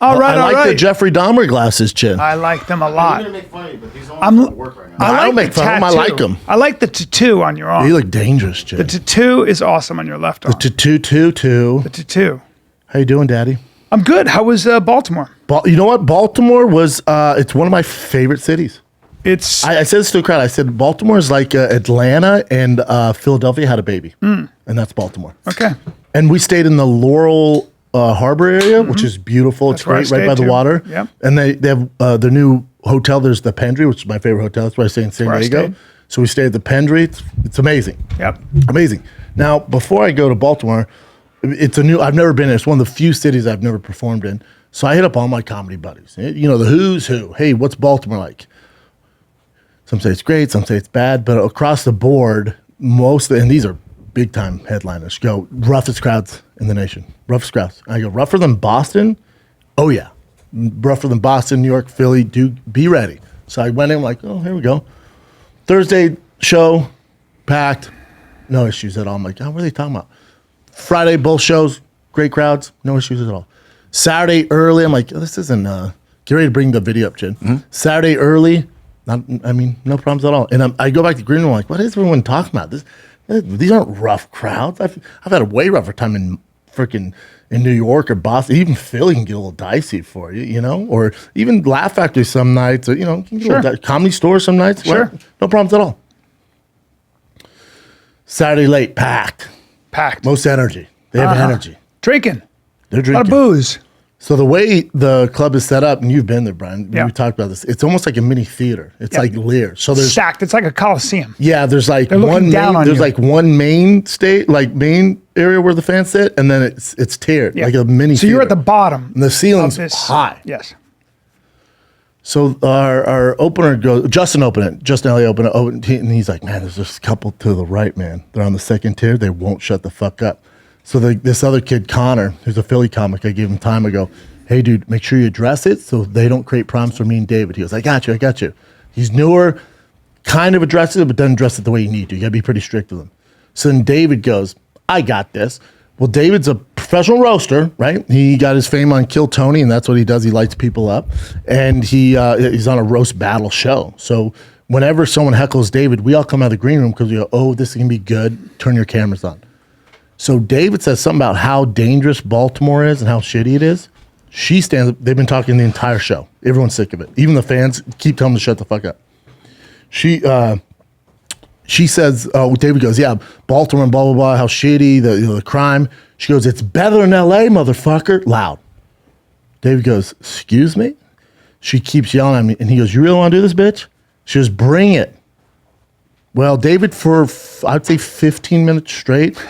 All right, I like the Jeffrey Dahmer glasses, Chin. I like them a lot. I'm gonna make fun of you, but these aren't gonna work right now. I don't make fun of them. I like them. I like the tattoo on your arm. You look dangerous, Chin. The tattoo is awesome on your left arm. The tattoo. The tattoo. How you doing, Daddy? I'm good. How was Baltimore? You know what? Baltimore was, it's one of my favorite cities. It's I said this to a crowd. I said, Baltimore is like Atlanta and Philadelphia had a baby. And that's Baltimore. okay. And we stayed in the Laurel Harbor area, which is beautiful. It's That's where I great, right by stayed the too. water. Yep. And they have their new hotel. There's the Pendry, which is my favorite hotel. That's where I stay in San where I Diego. stayed. So we stayed at the Pendry. It's amazing. Yep. Amazing. Now, before I go to Baltimore, I've never been in. It's one of the few cities I've never performed in. So I hit up all my comedy buddies. You know, the who's who. Hey, what's Baltimore like? Some say it's great, some say it's bad, but across the board, and these are big time headliners, go roughest crowds in the nation. Roughest crowds. I go, rougher than Boston? Oh yeah. Rougher than Boston, New York, Philly, be ready. So I went in like, oh, here we go. Thursday show, packed, no issues at all. I'm like, oh, what are they talking about? Friday, both shows, great crowds, no issues at all. Saturday early, I'm like, oh, this isn't, get ready to bring the video up, Jen. Saturday early, no problems at all. And I go back to Green Room, I'm like, what is everyone talking about? These aren't rough crowds. I've had a way rougher time in New York or Boston. Even Philly can get a little dicey for you, you know? Or even Laugh Factory some nights, or, you know, can get a little Comedy Store some nights. Sure. Well, no problems at all. Saturday late, packed. Most energy. They have energy. Drinking. They're A drinking. lot of booze. So the way the club is set up, and you've been there, Brian, Yeah. we talked about this. It's almost like a mini theater. It's like Lear. So there's Stacked. It's like a coliseum. there's like They're looking down on you. like one main main area where the fans sit, and then it's tiered like a mini. So you're theater. at the bottom. And the ceiling's of this. high. Yes. So our opener goes, Justin Elliott opened it, and he's like, man, there's just a couple to the right, man. They're on the second tier. They won't shut the fuck up. So this other kid, Connor, who's a Philly comic, I gave him time ago. Hey, dude, make sure you address it so they don't create problems for me and David. He goes, I got you. He's newer, kind of addresses it, but doesn't address it the way you need to. You got to be pretty strict with him. So then David goes, I got this. Well, David's a professional roaster, right? He got his fame on Kill Tony, and that's what he does. He lights people up. And he's on a roast battle show. So whenever someone heckles David, we all come out of the green room because we go, oh, this is going to be good. Turn your cameras on. So David says something about how dangerous Baltimore is and how shitty it is. She stands up. They've been talking the entire show. Everyone's sick of it. Even the fans keep telling them to shut the fuck up. She says, David goes, yeah, Baltimore and blah, blah, blah, how shitty, the crime. She goes, it's better than LA, motherfucker. Loud. David goes, excuse me? She keeps yelling at me. And he goes, you really want to do this, bitch? She goes, bring it. Well, David, for I'd say 15 minutes straight,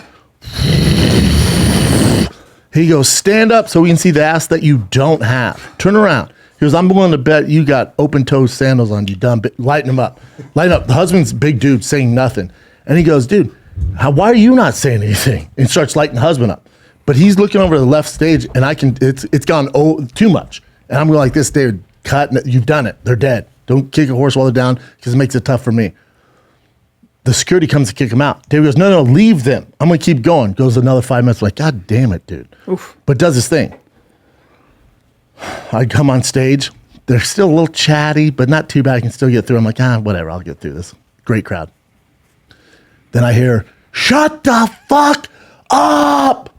he goes, stand up so we can see the ass that you don't have. Turn around. He goes, I'm willing to bet you got open-toe sandals on, you dumb bitch. Lighten him up. Lighten up. The husband's a big dude saying nothing. And he goes, dude, why are you not saying anything? And starts lighting the husband up. But he's looking over the left stage, and it's gone too much. And I'm going like this, David, cut. You've done it. They're dead. Don't kick a horse while they're down because it makes it tough for me. The security comes to kick him out. David goes, no, leave them. I'm going to keep going. Goes another 5 minutes. I'm like, God damn it, dude. Oof. But does his thing. I come on stage. They're still a little chatty, but not too bad. I can still get through. I'm like, whatever. I'll get through this. Great crowd. Then I hear, shut the fuck up.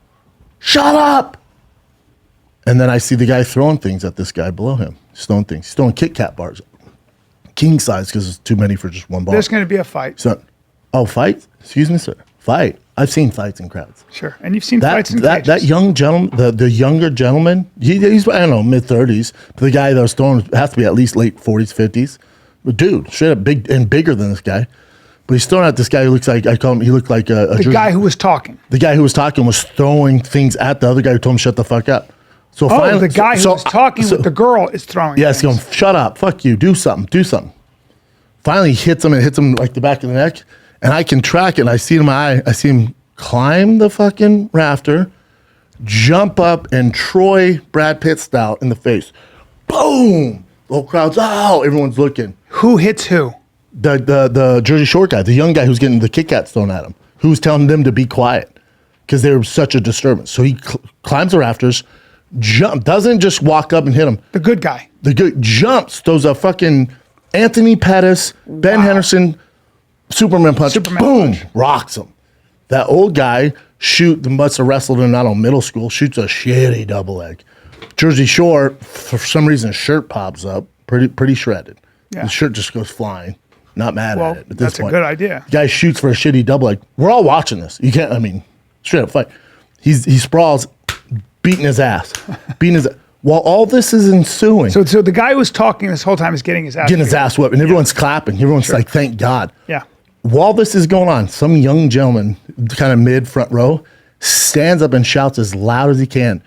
Shut up. And then I see the guy throwing things at this guy below him. He's throwing things. He's throwing Kit Kat bars. King size because it's too many for just one bar. There's going to be a fight. So, fight? Excuse me, sir. Fight. I've seen fights in crowds. Sure. And you've seen fights in cages. That young gentleman, the younger gentleman, he's, I don't know, mid-30s. But the guy that was throwing has to be at least late 40s, 50s. But dude, straight up big and bigger than this guy. But he's throwing at this guy who looks like, I call him, he looked like the guy who was talking. The guy who was talking was throwing things at the other guy who told him shut the fuck up. So finally, the guy who was talking with the girl is throwing yes, things. going, shut up, fuck you, do something. Finally, he hits him like the back of the neck, and I can track it. And I see it in my eye. I see him climb the fucking rafter, jump up, and Troy Brad Pitt style in the face. Boom! The whole crowd's, oh, everyone's looking. Who hits who? The Jersey Shore guy, the young guy who's getting the Kit Kats thrown at him, who's telling them to be quiet because they were such a disturbance. So he climbs the rafters, doesn't just walk up and hit him. The good guy. The good jumps, throws a fucking Anthony Pettis, Ben Henderson, Superman punch, boom, rocks him. That old guy must have wrestled in, I don't know, middle school, shoots a shitty double leg. Jersey Shore, for some reason, his shirt pops up, pretty shredded. Yeah. The shirt just goes flying. Not mad at it at this point. That's a good idea. The guy shoots for a shitty double leg. We're all watching this. You can't, I mean, straight up fight. He sprawls, beating his ass. While all this is ensuing. So the guy who was talking this whole time is getting his ass whipped. And everyone's clapping. Everyone's like, thank God. Yeah. While this is going on, some young gentleman, kind of mid front row, stands up and shouts as loud as he can,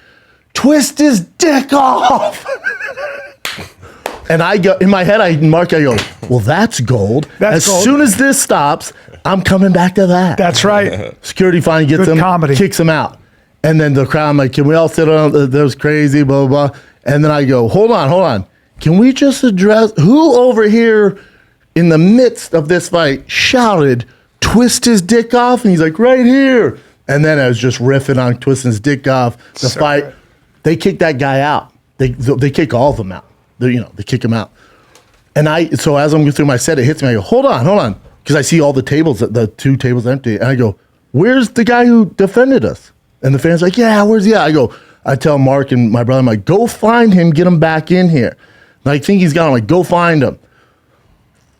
"Twist his dick off!" And I go, in my head, I go, well, that's gold. As soon as this stops, I'm coming back to that. That's right. Security finally gets him, kicks him out. And then the crowd, I'm like, can we all sit on, that was crazy, blah, blah, blah. And then I go, hold on. Can we just address, who over here in the midst of this fight shouted, "Twist his dick off"? And he's like, right here. And then I was just riffing on twisting his dick off. The fight, they kick that guy out. They kick all of them out. They kick him out. And so as I'm going through my set, it hits me. I go, hold on. Because I see all the tables, the 2 tables empty. And I go, where's the guy who defended us? And the fan's like, yeah, where's he at? I tell Mark and my brother, I'm like, go find him, get him back in here. And I think he's got him. Like, go find him.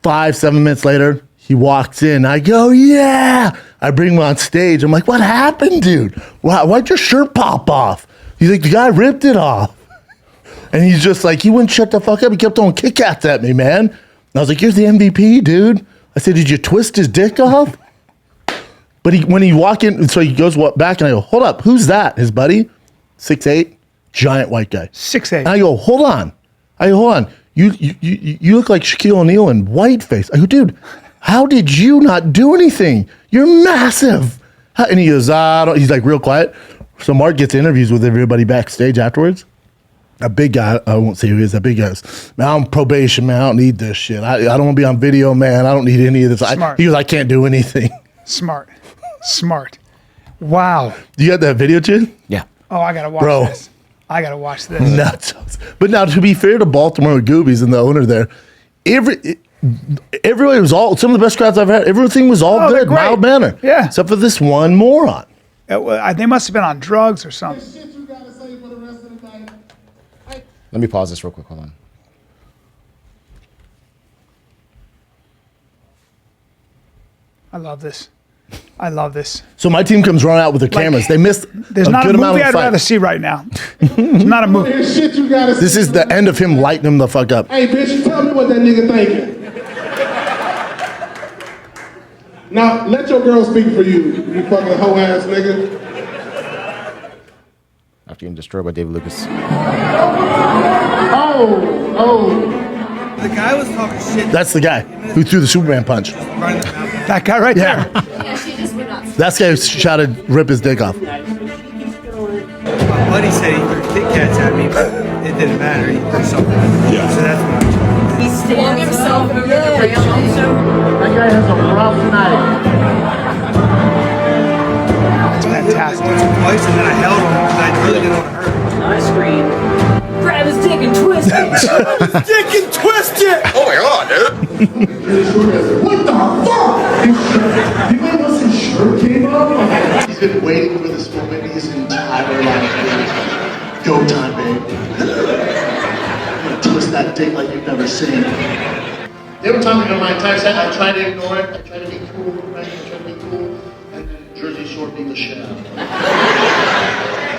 5-7 minutes later, he walks in. I go, yeah. I bring him on stage. I'm like, what happened, dude? Why'd your shirt pop off? He's like, the guy ripped it off. And he's just like, he wouldn't shut the fuck up. He kept throwing kickouts at me, man. And I was like, you're the MVP, dude. I said, did you twist his dick off? But when he walk in, so he goes back, and I go, hold up, who's that? His buddy? 6'8", giant white guy. 6'8". And I go, hold on. You look like Shaquille O'Neal in whiteface. I go, dude, how did you not do anything? You're massive. And he goes, he's like real quiet. So Mark gets interviews with everybody backstage afterwards. A big guy, I won't say who he is, that big guy goes, man, I'm on probation, man. I don't need this shit. I don't want to be on video, man. I don't need any of this. He goes, I can't do anything. Smart. Wow. You got that video, Chin? Yeah. Oh, I got to watch this. I got to watch this. Nuts. But now, to be fair to Baltimore Magoobys and the owner there, everybody was some of the best crowds I've had. Everything was all good, mild manner. Yeah. Except for this one moron. They must have been on drugs or something. Let me pause this real quick. Hold on. I love this. So my team comes running out with their cameras. They missed There's not a movie I'd rather see right now. It's not a movie. This is the end of him lighting him the fuck up. Hey, bitch, tell me what that nigga thinking. Now, let your girl speak for you fucking hoe ass nigga. After getting destroyed by David Lucas. The guy was talking shit. That's the guy who threw the Superman punch. That guy right there. Yeah, she just would not. That's the guy who shouted, "Rip his dick off." My buddy said he threw Kit Kats at me, but it didn't matter. He threw something. Yeah. So that's what He swung himself over the rail also. That guy has a rough night. That's fantastic. twice, and then I held him because I really didn't want to hurt him. I screamed, grab his dick and twist it. Dick and twist it! Oh my god, dude! What the fuck? You know once his shirt came off? He's been waiting for this moment his entire life. Go time, babe. I'm gonna twist that dick like you've never seen. They were talking about my entire set. I tried to ignore it. I tried to be cool, right? I tried to be cool. And then Jersey Shore beat the shit out of me.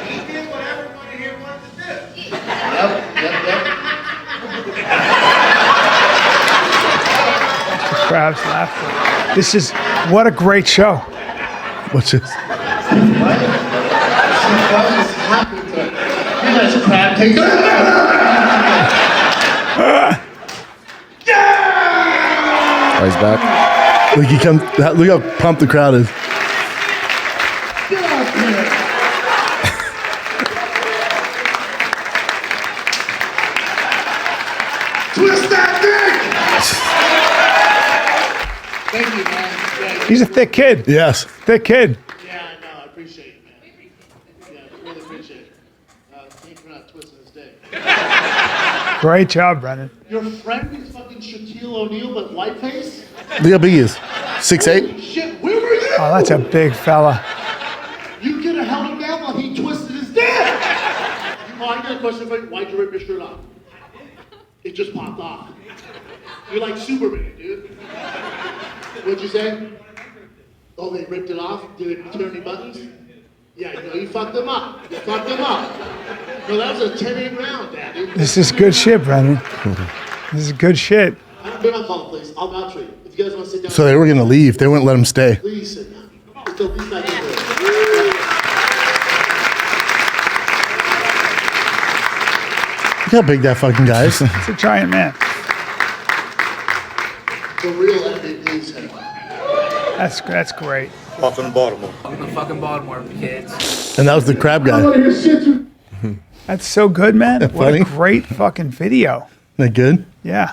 He did what everybody here wants to do. Yep. Crowd's laughter. This is, what a great show. What's this? What is happening to you guys crab cake? Oh, he's back. Look, look how pumped the crowd is. Get out here. Twist that dick! Thank you, man. He's a thick kid. Yes. Thick kid. Yeah, I know. I appreciate it, man. Yeah, I really appreciate it. Thanks for not Great job, Brendan. Your friend is fucking Shaquille O'Neal, but whiteface? Look how big he is. 6'8". Shit, where were you? Oh, that's a big fella. You could have held him down while he twisted his dick. Oh, I got a question for you. Why'd you rip your shirt off? It just popped off. You're like Superman, dude. What'd you say? Oh, they ripped it off? Did it turn any buttons? Yeah, you fucked them up. You fucked them up. No, that was a 10-8 round, Daddy. This is good shit, Brendan. This is good shit. Bring my phone, please. I'll vouch for you. If you guys want to sit down. So they were gonna leave. They wouldn't let him stay. Please sit down. Let's go. Please back in there. Look how big that fucking guy is. It's a giant man. The real MVP's here. That's great. Welcome to Baltimore. Welcome to fucking Baltimore, kids. And that was the crab guy. That's so good, man. What funny? a great fucking video. Isn't that good? Yeah.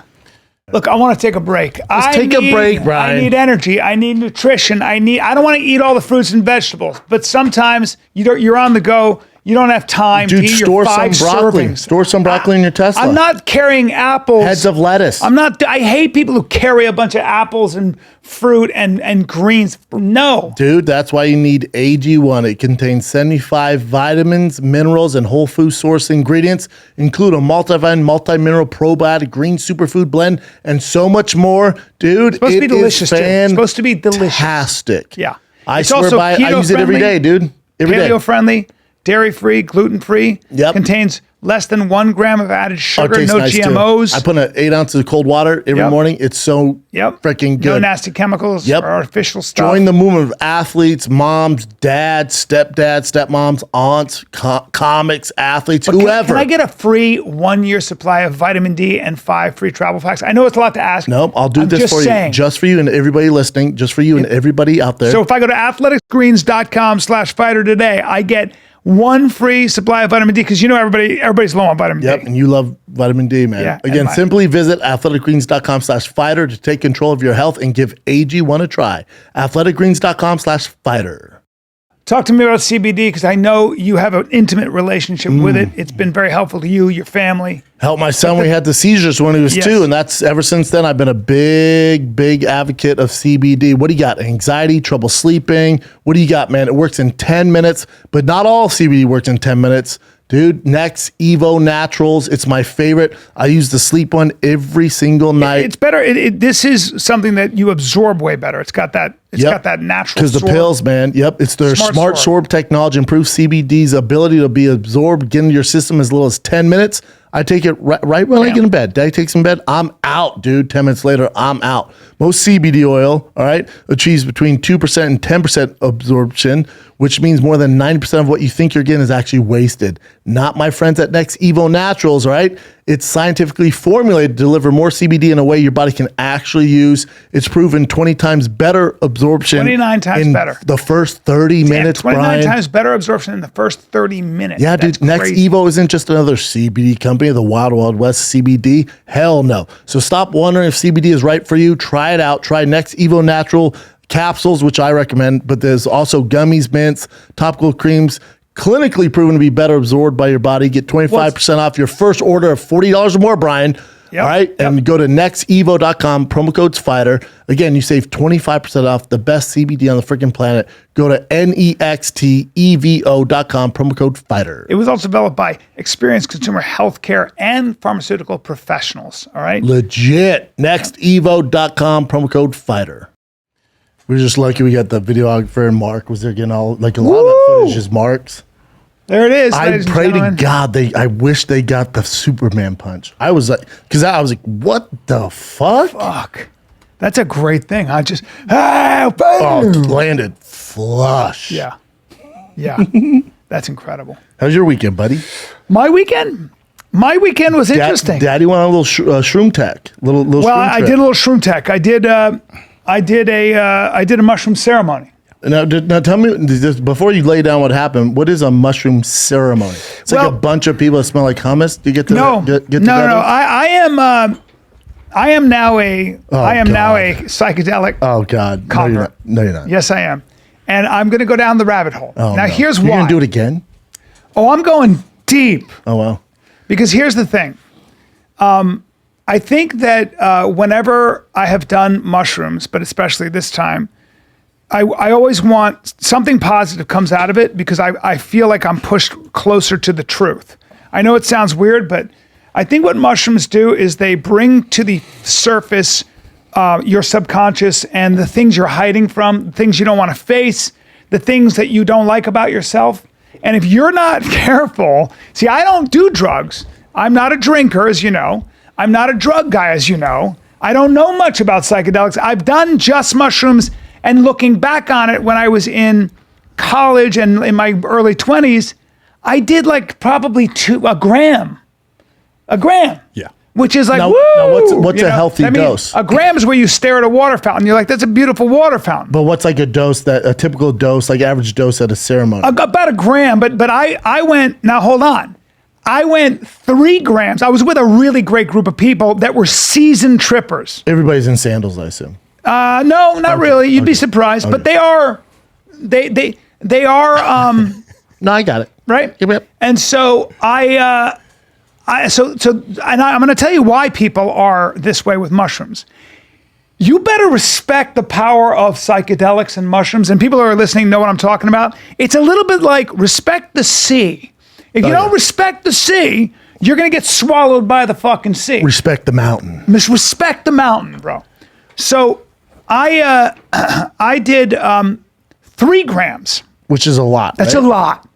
Look, I want to take a break. Let's take a break, Brian. I need energy. I need nutrition. I don't want to eat all the fruits and vegetables, but sometimes you're on the go. You don't have time to Dude, eat store your 5 some broccoli. servings. Store some broccoli in your Tesla. I'm not carrying apples. Heads of lettuce. I hate people who carry a bunch of apples and fruit and greens. No. Dude, that's why you need AG1. It contains 75 vitamins, minerals, and whole food source ingredients, include a multivitamin, multi-mineral, probiotic, green superfood blend, and so much more. Dude, It's supposed to be delicious, too. It's supposed to be delicious. Fantastic. Yeah. I It's swear also by it. I use it every day, dude. Every day. Paleo-friendly, dairy-free, gluten-free. Yep. Contains less than 1 gram of added Oh, it sugar, tastes no nice, too. GMOs. I put 8 ounces of cold water every Yep. morning. It's so freaking good. No nasty chemicals Yep. or artificial stuff. Join the movement of athletes, moms, dads, stepdads, stepmoms, aunts, comics, athletes, But whoever. Can I get a free 1-year supply of vitamin D and 5 free travel packs? I know it's a lot to ask. Nope, I'll do I'm this just for saying. you. Just for you and everybody listening. Just for you and everybody out there. So if I go to athleticsgreens.com/fighter today, I get 1 free supply of vitamin D because everybody's low on vitamin Yep, D. and you love vitamin D, man. Yeah, Again, and simply visit athleticgreens.com/fighter to take control of your health and give AG1 a try. athleticgreens.com/fighter. Talk to me about CBD because I know you have an intimate relationship with it. It's been very helpful to you, your family. Helped my son when he had the seizures when he was Yes. 2, and that's ever since then. I've been a big advocate of CBD. What do you got? Anxiety, trouble sleeping? What do you got, man? It works in 10 minutes, but not all CBD works in 10 minutes. Dude, Next Evo Naturals, it's my favorite. I use the sleep one every single night. It's better. This is something that you absorb way better. It's got that. It's got that natural. Because the sorb. pills, man. Yep, it's their smart sorb technology improves CBD's ability to be absorbed, get into your system as little as 10 minutes. I take it right when I get in bed. Daddy takes in bed. I'm out, dude. 10 minutes later, I'm out. Most CBD oil, all right, achieves between 2% and 10% absorption, which means more than 90% of what you think you're getting is actually wasted. Not my friends at Next Evo Naturals, all right? It's scientifically formulated to deliver more CBD in a way your body can actually use. It's proven 20 times better absorption. 29 times in better. The first 30 minutes, 29 Brian. times better absorption in the first 30 minutes. Yeah, That's dude. Next crazy. Evo isn't just another CBD company, the Wild Wild West CBD. Hell no. So stop wondering if CBD is right for you. Try it out. Try Next Evo Natural capsules, which I recommend, but there's also gummies, mints, topical creams, clinically proven to be better absorbed by your body. Get 25% off your first order of $40 or more, Brian. Yep. All right. And go to nextevo.com, promo code's fighter. Again, you save 25% off the best CBD on the freaking planet. Go to nextevo.com, promo code fighter. It was also developed by experienced consumer healthcare and pharmaceutical professionals. All right. Legit. Nextevo.com, promo code fighter. We're just lucky we got the videographer and Mark was there getting all, like a lot of that footage is Mark's. There it is. I ladies and pray to gentlemen. God I wish they got the Superman punch. I was like, because I was like, what the fuck? Fuck. That's a great thing. I just, Landed flush. yeah. Yeah. That's incredible. How's your weekend, buddy? My weekend was interesting. Daddy went on a little shroom tech. Little Well, shroom I trip. did a little shroom tech. I did a mushroom ceremony. Now tell me, before you lay down what happened, what is a mushroom ceremony? It's like a bunch of people that smell like hummus. Do you get to get together? No. I am now a psychedelic. Oh God. Convert. No, you're not. Yes, I am. And I'm going to go down the rabbit hole. Oh, now, no. here's You're why. going to do it again? Oh, I'm going deep. Oh, wow. Because here's the thing. I think that whenever I have done mushrooms, but especially this time, I always want something positive comes out of it because I feel like I'm pushed closer to the truth. I know it sounds weird, but I think what mushrooms do is they bring to the surface your subconscious and the things you're hiding from, the things you don't want to face, the things that you don't like about yourself. And if you're not careful, see, I don't do drugs. I'm not a drinker, as you know. I'm not a drug guy, as you know. I don't know much about psychedelics. I've done just mushrooms, and looking back on it when I was in college and in my early 20s, I did like probably a gram. Yeah. Which is like, Now, woo! what's you a know? healthy dose? A gram is where you stare at a water fountain. You're like, that's a beautiful water fountain. But what's like a dose a typical dose, like average dose at a ceremony? About a gram, but I went, now hold on. I went 3 grams. I was with a really great group of people that were seasoned trippers. Everybody's in sandals, I assume. No, not really. You'd be surprised, but they are, they are, No, I got it. right? Yep. And so and I'm going to tell you why people are this way with mushrooms. You better respect the power of psychedelics and mushrooms, and people who are listening know what I'm talking about. It's a little bit like respect the sea. If you don't respect the sea, you're going to get swallowed by the fucking sea. Respect the mountain. Respect the mountain, bro. So I did 3 grams. Which is a lot. That's right? a lot.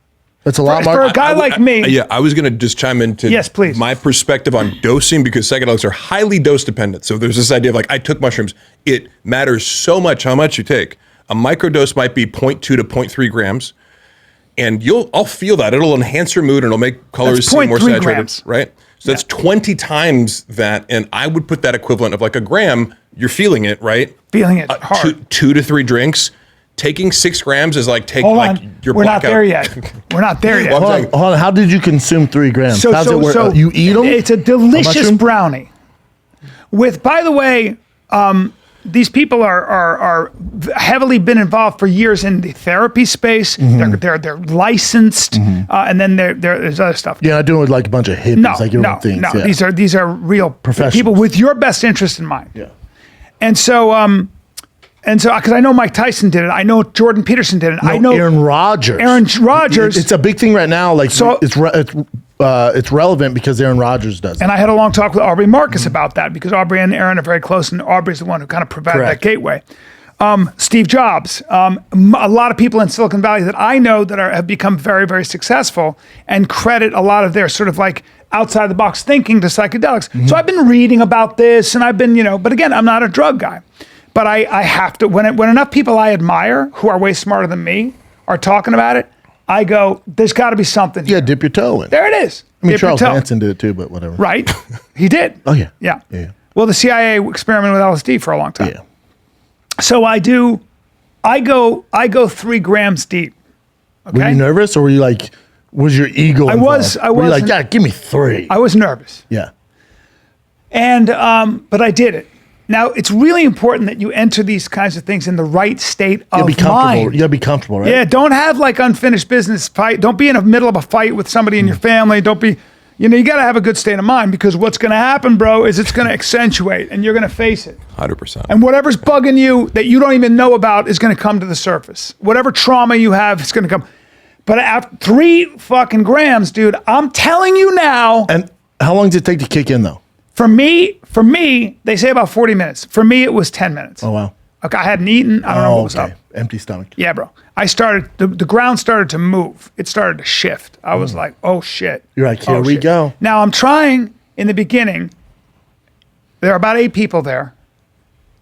That's a lot, For Mark. a guy like me. Yeah, I was going to just chime into Yes, please. my perspective on dosing because psychedelics are highly dose dependent. So there's this idea of like, I took mushrooms. It matters so much how much you take. A microdose might be 0.2 to 0.3 grams. And I'll feel that. It'll enhance your mood and it'll make colors That's seem more 0.3 saturated, grams. right? So that's 20 times that. And I would put that equivalent of like a gram. You're feeling it, right? Feeling it hard. 2 to 3 drinks. Taking 6 grams is like Hold like on. your We're not blackout. there yet. We're not there yet. Well, Hold on. How did you consume 3 grams? How's it work? You eat them? It's a delicious mushroom? brownie. With, by the way, these people are heavily been involved for years in the therapy space. They're licensed, and then there's other stuff. Yeah, not doing it with like a bunch of hippies, like everyone thinks. no. Yeah. These are real Professionals. people with your best interest in mind. Yeah. And so because I know Mike Tyson did it, I know Jordan Peterson did it, I know Aaron Rodgers. Aaron Rodgers. It's a big thing right now. Like So- it's relevant because Aaron Rodgers does it. And I had a long talk with Aubrey Marcus about that because Aubrey and Aaron are very close, and Aubrey's the one who kind of provided Correct. that gateway. Steve Jobs, a lot of people in Silicon Valley that I know that have become very, very successful and credit a lot of their sort of like outside the box thinking to psychedelics. So I've been reading about this, and I've been, but again, I'm not a drug guy. But I have to, when enough people I admire who are way smarter than me are talking about it, I go, there's got to be something Yeah, here. dip your toe in. There it is. I mean, Dip your Charles toe. Manson did it too, but whatever. Right? He did. Oh, yeah. Yeah. Yeah. Well, the CIA experimented with LSD for a long time. Yeah. So I go 3 grams deep. Okay. Were you nervous or were you like, was your ego involved? Were you like, wasn't- yeah, give me 3. I was nervous. Yeah. And but I did it. Now, it's really important that you enter these kinds of things in the right state of Be comfortable. mind. You gotta be comfortable, right? Yeah, don't have like unfinished business fight. Don't be in the middle of a fight with somebody in your family. Don't be, you got to have a good state of mind because what's going to happen, bro, is it's going to accentuate and you're going to face it. 100%. And whatever's bugging you that you don't even know about is going to come to the surface. Whatever trauma you have, it's going to come. But after 3 fucking grams, dude, I'm telling you now. And how long does it take to kick in though? For me, they say about 40 minutes. For me, it was 10 minutes. Oh, wow. Okay, I hadn't eaten. I don't know what was up. Empty stomach. Yeah, bro. I started, the ground started to move. It started to shift. I was like, oh shit. You're like, here Oh, we shit. go. Now I'm trying in the beginning. There are about 8 people there.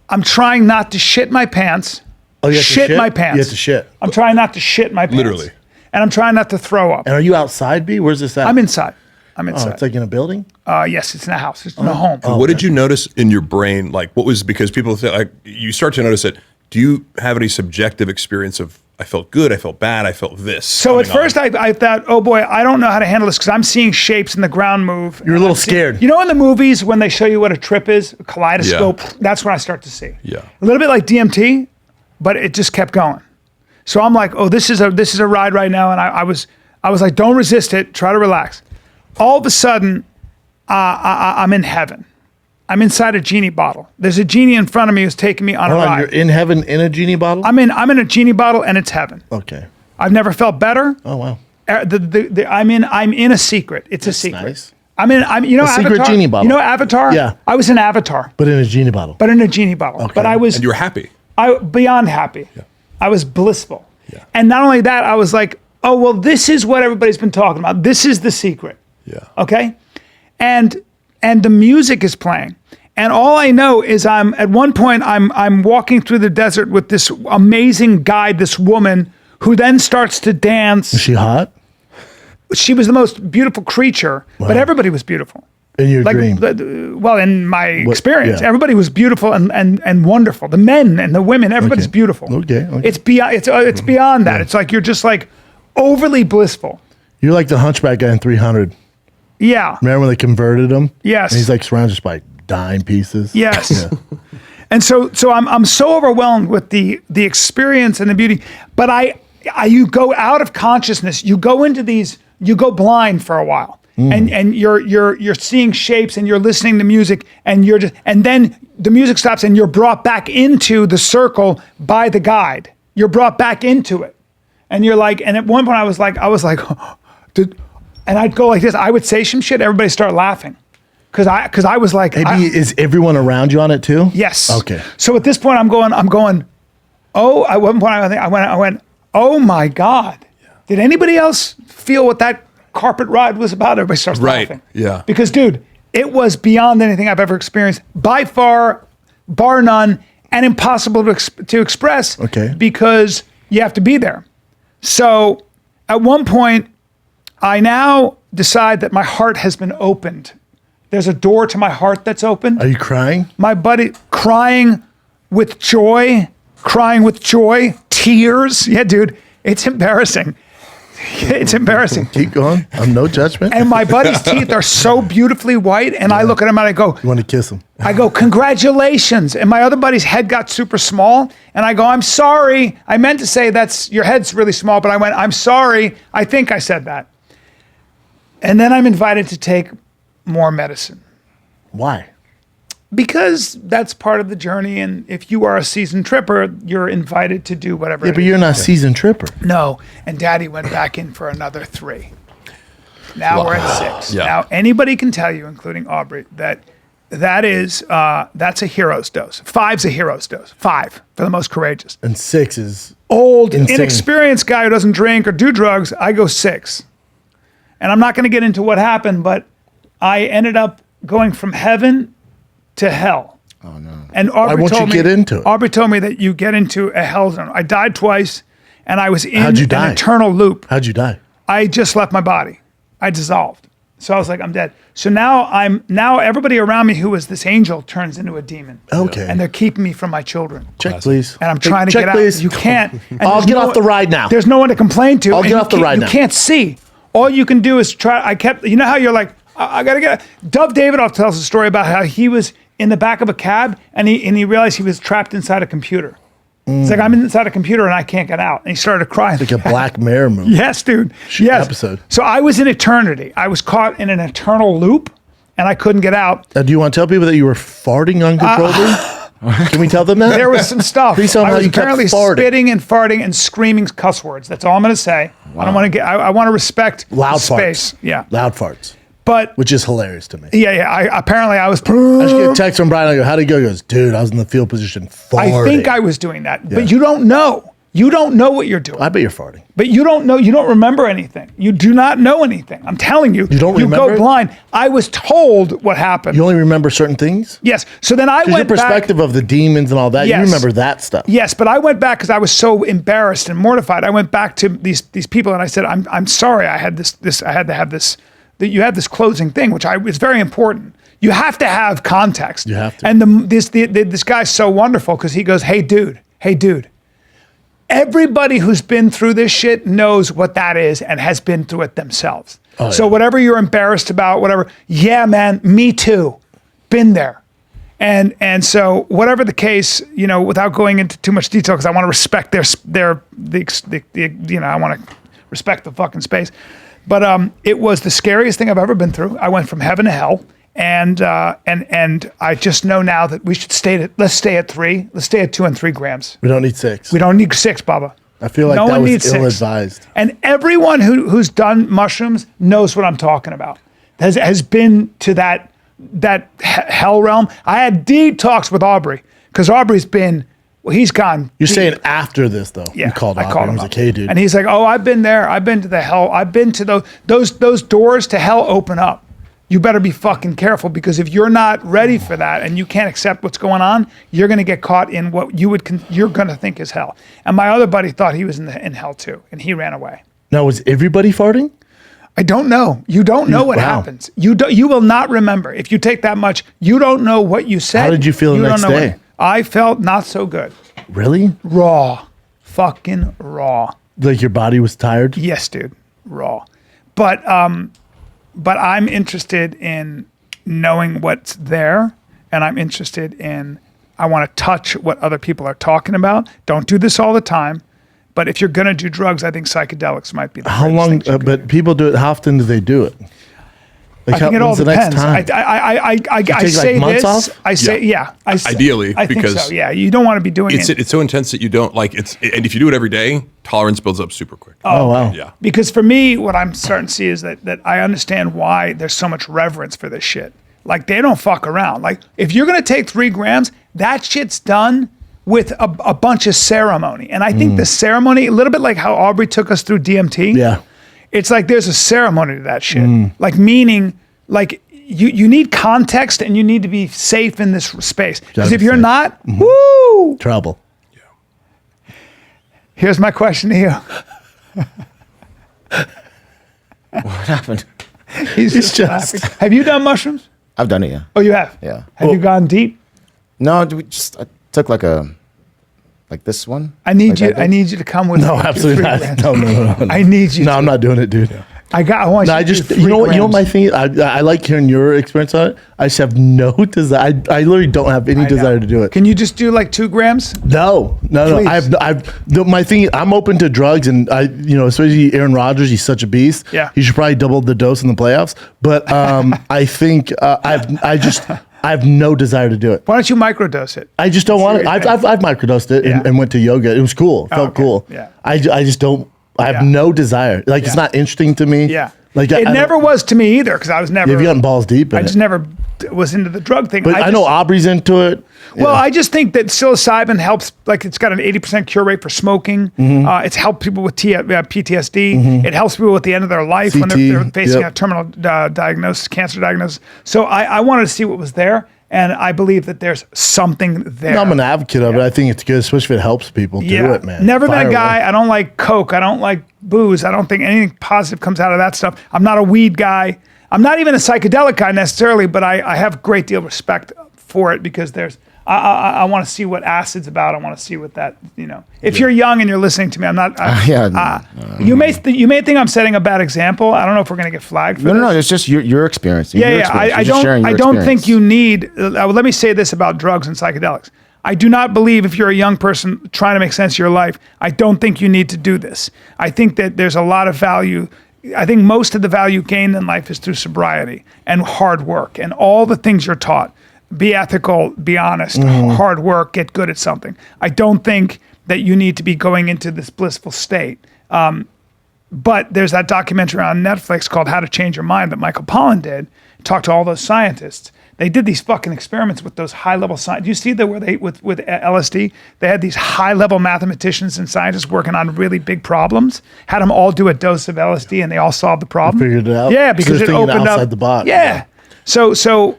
I'm trying not to shit my pants. Oh, you have to shit? my pants. You have to shit. I'm trying not to shit my pants. Literally. And I'm trying not to throw up. And are you outside, B? Where's this at? I'm inside. I'm Oh, inside. it's like in a building? Yes, it's in a house. It's in a home. What did you notice in your brain? Like, what was, because people say, like, you start to notice it. Do you have any subjective experience of, I felt good, I felt bad, I felt this? So at coming first on? I thought, oh boy, I don't know how to handle this because I'm seeing shapes in the ground move. You're a little scared. You know in the movies when they show you what a trip is, a kaleidoscope, that's when I start to see. Yeah. A little bit like DMT, but it just kept going. So I'm like, oh, this is a ride right now. And I was like, don't resist it, try to relax. All of a sudden, I'm in heaven. I'm inside a genie bottle. There's a genie in front of me who's taking me on a Hold on, ride. you're in heaven in a genie bottle? I'm in a genie bottle and it's heaven. Okay. I've never felt better. Oh, wow. I'm in a secret. It's a secret. Nice. I'm you know A secret Avatar? genie bottle. You know Avatar? Yeah. I was in Avatar, But in a genie bottle. but in a genie bottle. Okay. But I was And you were happy. beyond happy. Yeah. I was blissful. Yeah. And not only that, I was like, oh, well, this is what everybody's been talking about. This is the secret. Yeah. Okay? And the music is playing. And all I know is at one point I'm walking through the desert with this amazing guide, this woman who then starts to dance. Is she hot? She was the most beautiful creature, but everybody was beautiful. In your dream? Well, in my experience, yeah. everybody was beautiful and wonderful. The men and the women, everybody's beautiful. Okay. It's beyond. It's beyond that. It's like you're just like overly blissful. You're like the hunchback guy in 300. Yeah. Remember when they converted him? Yes. And he's like surrounded just by dime pieces. Yes. Yeah. And so I'm so overwhelmed with the experience and the beauty. But you go out of consciousness. You go into these. You go blind for a while. And you're seeing shapes and you're listening to music and and then the music stops and you're brought back into the circle by the guide. You're brought back into it. And you're like, and at one point I was like, dude, and I'd go like this. I would say some shit, everybody start laughing. Cause I was like, Is everyone around you on it too? yes. Okay. So at this point I'm going, oh, at one point I went, oh my God. Did anybody else feel what that carpet ride was about? Everybody starts laughing. Yeah. Because, dude, it was beyond anything I've ever experienced, by far, bar none, and impossible to express. Okay. Because you have to be there. So at one point, I now decide that my heart has been opened. There's a door to my heart that's open. Are you crying? My buddy crying with joy, tears. Yeah, dude, it's embarrassing. It's embarrassing. Keep going. I'm no judgment. And my buddy's teeth are so beautifully white, and I look at him and I go, You want to kiss him? congratulations. And my other buddy's head got super small, and I go, I'm sorry. I meant to say your head's really small, but I went, I'm sorry. I think I said that. And then I'm invited to take more medicine. Why? Because that's part of the journey, and if you are a seasoned tripper, you're invited to do whatever. Yeah, but you're not a seasoned tripper. No, and Daddy went back in for another 3. Now we're at 6. Yeah. Now anybody can tell you, including Aubrey, that's a hero's dose. 5's a hero's dose. 5 for the most courageous. And 6 is Old, insane. inexperienced guy who doesn't drink or do drugs, I go 6. And I'm not going to get into what happened, but I ended up going from heaven to hell. Oh no! And Aubrey won't told you me, get into it? Aubrey told me that you get into a hell zone. I died twice, and I was in How'd you an die? eternal loop. How'd you die? I just left my body. I dissolved. So I was like, I'm dead. So now everybody around me who was this angel turns into a demon. Okay. And they're keeping me from my children. Check, please. And I'm trying to Check, get please. out. You can't. And I'll there's get off the ride now. There's no one to complain to. I'll and get off the ride now. You can't see. All you can do is try. You know how you're like, I gotta get. Dove Davidoff tells a story about how he was in the back of a cab and he realized he was trapped inside a computer. It's like, I'm inside a computer and I can't get out. And he started crying. Like a Black Mirror movie. Yes, dude. Yes. Episode. So I was in eternity. I was caught in an eternal loop and I couldn't get out. Do you want to tell people that you were farting uncontrollably? Can we tell them that? There was some stuff. Please tell them I how was you kept apparently farting. spitting and farting and screaming cuss words. That's all I'm going to say. I don't want to get. I want to respect Loud the space. farts. Yeah. Loud farts. But Which is hilarious to me. yeah. Apparently I was. I just get a text from Brian. I go, how'd it go? He goes, dude, I was in the field position farting. I think I was doing that, but you don't know. You don't know what you're doing. I bet you're farting. But you don't know. You don't remember anything. You do not know anything. I'm telling you. You don't remember You go it? blind. I was told what happened. You only remember certain things? Yes. So then I Because your went back. perspective of the demons and all that, Yes. you remember that stuff. Yes, but I went back because I was so embarrassed and mortified. I went back to these people and I said, I'm sorry. I had this. I had to have this. That you had this closing thing, which is very important. You have to have context. You have to. And this guy's so wonderful because he goes, hey dude. Everybody who's been through this shit knows what that is and has been through it themselves. Oh, So yeah. whatever you're embarrassed about, whatever, yeah, man, me too. Been there. And so whatever the case, without going into too much detail, because I want to respect I want to respect the fucking space. But it was the scariest thing I've ever been through. I went from heaven to hell, And I just know now that we should let's stay at 3. Let's stay at 2 and 3 grams. We don't need 6. We don't need 6, Bubba. I feel like No that one was needs 6. ill-advised. And everyone who's done mushrooms knows what I'm talking about. Has been to that hell realm. I had deep talks with Aubrey because Aubrey's been. Well, he's gone. You're deep. saying after this though? Yeah, You called I Aubrey. called I him was up. like, hey, dude. And he's like, oh, I've been there. I've been to the hell. I've been to those doors to hell open up. You better be fucking careful because if you're not ready for that and you can't accept what's going on, you're going to get caught in what you're going to think is hell. And my other buddy thought he was in hell too, and he ran away. Now, was everybody farting? I don't know. You don't know what Wow. happens. You will not remember. If you take that much, you don't know what you said. How did you feel the don't next know what- day? I felt not so good. Really? Raw. Fucking raw. Like your body was tired? Yes, dude. Raw. But I'm interested in knowing what's there, and I'm interested in I want to touch what other people are talking about. Don't do this all the time. But if you're going to do drugs, I think psychedelics might be the How greatest long? things you can But do. people do it. How often do they do it? Like I think it all when's the next depends. time? I take, say like, months this. off? I say I say, Ideally, I think because so. Yeah, you don't want to be doing it It's so intense that you don't like it's, and if you do it every day, tolerance builds up super quick. Oh, wow. Yeah. because for me, what I'm starting to see is that I understand why there's so much reverence for this shit. Like they don't fuck around. Like if you're gonna take 3 grams, that shit's done with a bunch of ceremony. And I think the ceremony, a little bit like how Aubrey took us through DMT. Yeah. It's like there's a ceremony to that shit. Like meaning, like you need context and you need to be safe in this space. Because Gotta if be you're safe. not, woo! Trouble. Here's my question to you. What happened? He's just- laughing. Have you done mushrooms? I've done it, yeah. Oh, you have? Yeah. Have you gone deep? No, I took like this one. I need Like you. that I did? need you to come with No, me. Do absolutely 3 not. grams. No. I need you. No, to. I'm not doing it, dude. I want No, you I to do just, 3 you know what my grams. thing is? I like hearing your experience on it. I just have no desire. I literally don't have any I know. desire to do it. Can you just do like 2 grams? No. Please. My thing, I'm open to drugs, and especially Aaron Rodgers, he's such a beast. Yeah. He should probably double the dose in the playoffs. But I think I have no desire to do it. Why don't you microdose it? I just don't want it. Seriously. I've microdosed it Yeah. and went to yoga. It was cool. It felt okay. cool. Yeah. I just don't. I have Yeah. no desire. Like it's Yeah. not interesting to me. Yeah. Like it I never don't- was to me either because I was never. Have you gotten balls deep? In I just it? never was into the drug thing. But I know just- Aubrey's into it. Well, I just think that psilocybin helps. Like, it's got an 80% cure rate for smoking. Mm-hmm. It's helped people with PTSD. It helps people at the end of their life when they're CT, facing yep. a terminal diagnosis, cancer diagnosis. So I wanted to see what was there, and I believe that there's something there. I'm an advocate of it. I think it's good, especially if it helps people do it, man. Never been Fire a guy. away. I don't like coke. I don't like booze. I don't think anything positive comes out of that stuff. I'm not a weed guy. I'm not even a psychedelic guy necessarily, but I have a great deal of respect for it because there's. I want to see what acid's about. I want to see what that, If you're young and you're listening to me, I'm not. You may think I'm setting a bad example. I don't know if we're going to get flagged for this. No. It's just your experience. Yeah, Your yeah. experience. I You're just sharing don't. your I don't think experience. you need. Let me say this about drugs and psychedelics. I do not believe if you're a young person trying to make sense of your life, I don't think you need to do this. I think that there's a lot of value. I think most of the value gained in life is through sobriety and hard work and all the things you're taught. Be ethical, be honest, hard work, get good at something. I don't think that you need to be going into this blissful state. But there's that documentary on Netflix called How to Change Your Mind that Michael Pollan did. Talked to all those scientists. They did these fucking experiments with those high-level scientists. Do you see that where they, with LSD, they had these high-level mathematicians and scientists working on really big problems, had them all do a dose of LSD and they all solved the problem. They figured it out? Yeah, So because they're it thinking opened up. outside the box. Yeah. So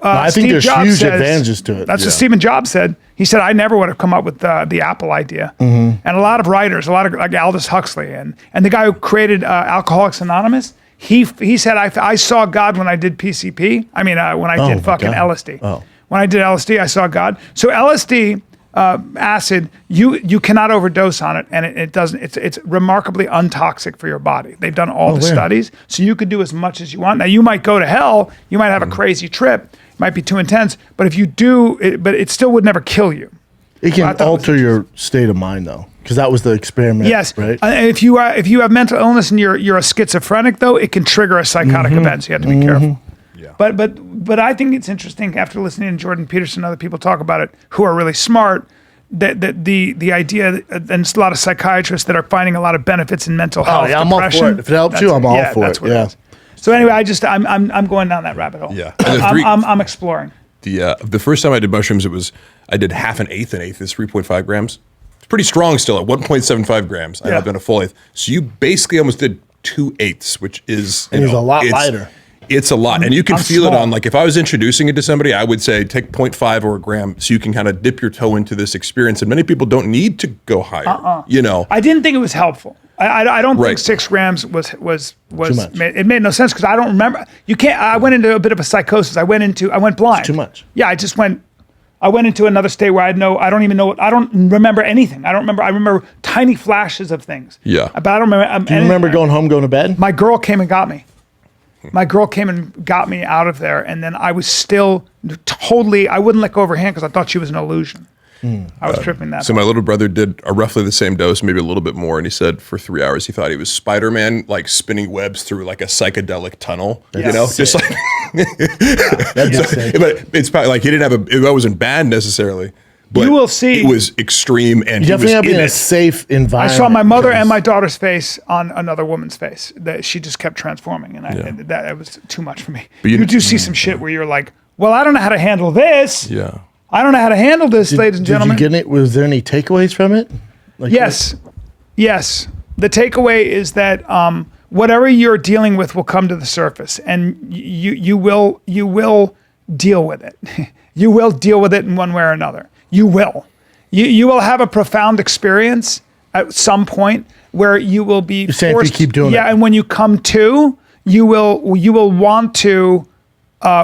I think Steve there's Jobs huge says- advantages to it. That's Yeah. what Stephen Jobs said. He said, I never would have come up with the Apple idea. Mm-hmm. And a lot of writers, a lot of like Aldous Huxley and the guy who created Alcoholics Anonymous, he said, I saw God when I did PCP. I mean, when I did my fucking God. LSD. Oh. When I did LSD, I saw God. So LSD, acid, you cannot overdose on it, and it doesn't. It's remarkably untoxic for your body. They've done all the weird. studies, so you could do as much as you want. Now you might go to hell, you might have a crazy trip, it might be too intense, but if you do, it still would never kill you. It I can thought it was alter your state of mind, though, because that was the experiment. Yes, Right. If you have mental illness and you're a schizophrenic, though, it can trigger a psychotic event. So you have to be careful. Yeah. But I think it's interesting after listening to Jordan Peterson and other people talk about it who are really smart. That the idea, and it's a lot of psychiatrists that are finding a lot of benefits in mental health. I'm all for it. If it helps you, I'm all for it. Yeah. So anyway, I'm going down that rabbit hole. Yeah. I'm exploring. The first time I did mushrooms, I did half an eighth. An eighth is 3.5 grams. It's pretty strong still at 1.75 grams. I have done a full eighth. So you basically almost did 2/8, which is it's a lot lighter. It's a lot. And you can I'm feel small. it on, like, if I was introducing it to somebody, I would say take 0.5 or a gram so you can kind of dip your toe into this experience. And many people don't need to go higher, you know. I didn't think it was helpful. I don't think Right. 6 grams was much. it made no sense because I don't remember. You can't. I went into a bit of a psychosis. I went blind. Too much. Yeah, I went into another state where I don't even know. I don't remember anything. I remember tiny flashes of things. Yeah. But I don't remember. Do you remember going to bed? My girl came and got me. My girl came and got me out of there, and then I was still totally. I wouldn't let go of her hand because I thought she was an illusion. I was tripping that. So my little brother did roughly the same dose, maybe a little bit more, and he said for 3 hours he thought he was Spider-Man, like spinning webs through like a psychedelic tunnel. You know, sick. just like. That'd be sick. But it's probably like he didn't have it wasn't bad necessarily. But You will see. It was extreme, and You he definitely was have to be in in a it. safe I environment. saw my mother and because- my daughter's face on another woman's face. That she just kept transforming, and that was too much for me. But you- You do see some shit where you're like, "Well, I don't know how to handle this. Yeah. I don't know how to handle this, ladies and gentlemen." Did you get it? Was there any takeaways from it? Like Yes. The takeaway is that whatever you're dealing with will come to the surface, and you will deal with it. You will deal with it in one way or another. You will. You will have a profound experience at some point where you will be saying if you forced. keep doing it. Yeah, and when you come to, you will want to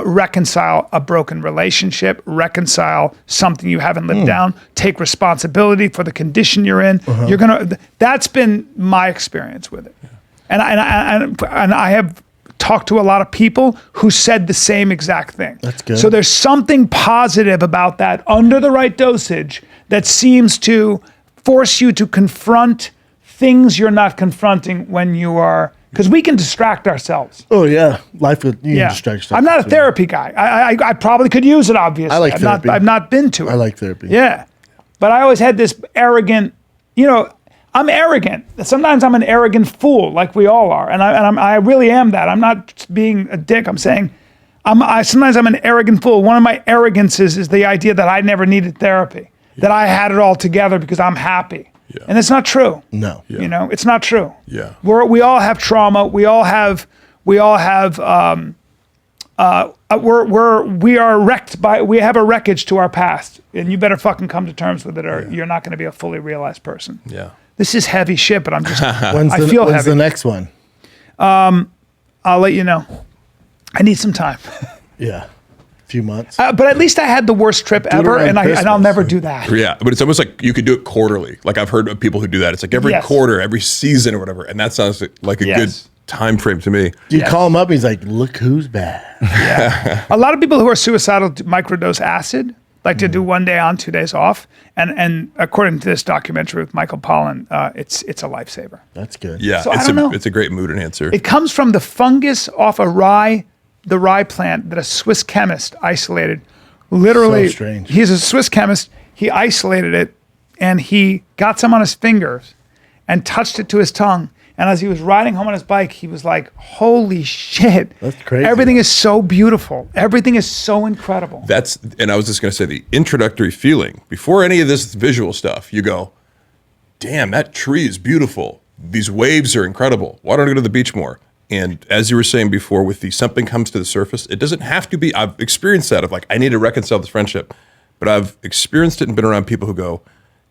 reconcile a broken relationship, reconcile something you haven't lived down, take responsibility for the condition you're in. You're gonna. That's been my experience with it, and I have talked to a lot of people who said the same exact thing. That's good. So there's something positive about that under the right dosage that seems to force you to confront things you're not confronting when you are. Because we can distract ourselves. Oh yeah, life would you can distract yourself. I'm not a too. therapy guy. I probably could use it. Obviously, I like therapy. I've not been to it. I like therapy. Yeah, but I always had this arrogant. I'm arrogant. Sometimes I'm an arrogant fool, like we all are, and I really am that. I'm not being a dick. I'm saying, sometimes I'm an arrogant fool. One of my arrogances is the idea that I never needed therapy, that I had it all together because I'm happy. Yeah. And it's not true. No. You know, it's not true. Yeah. We all have trauma. We are wrecked by, we have a wreckage to our past, and you better fucking come to terms with it, or you're not going to be a fully realized person. Yeah. This is heavy shit, but I'm just, When's heavy. the next one? I'll let you know. I need some time. Yeah, a few months. But at least I had the worst trip ever, around and I'll Christmas. never do that. Yeah, but it's almost like you could do it quarterly. Like I've heard of people who do that. It's like every Yes. quarter, every season or whatever. And that sounds like a Yes. good time frame to me. You call him up, he's like, "Look who's bad." A lot of people who are suicidal microdose acid, like to do 1 day on, 2 days off. And according to this documentary with Michael Pollan, it's a lifesaver. That's good. Yeah, So I don't know. it's a great mood enhancer. It comes from the fungus off the rye plant that a Swiss chemist isolated. Literally, So strange. He's a Swiss chemist. He isolated it, and he got some on his fingers and touched it to his tongue. And as he was riding home on his bike, he was like, "Holy shit! That's crazy. Everything is so beautiful. Everything is so incredible." And I was just going to say the introductory feeling before any of this visual stuff, you go, damn, that tree is beautiful. These waves are incredible. Why don't I go to the beach more? And as you were saying before, with the something comes to the surface, it doesn't have to be, I've experienced that of like, I need to reconcile this friendship, but I've experienced it and been around people who go,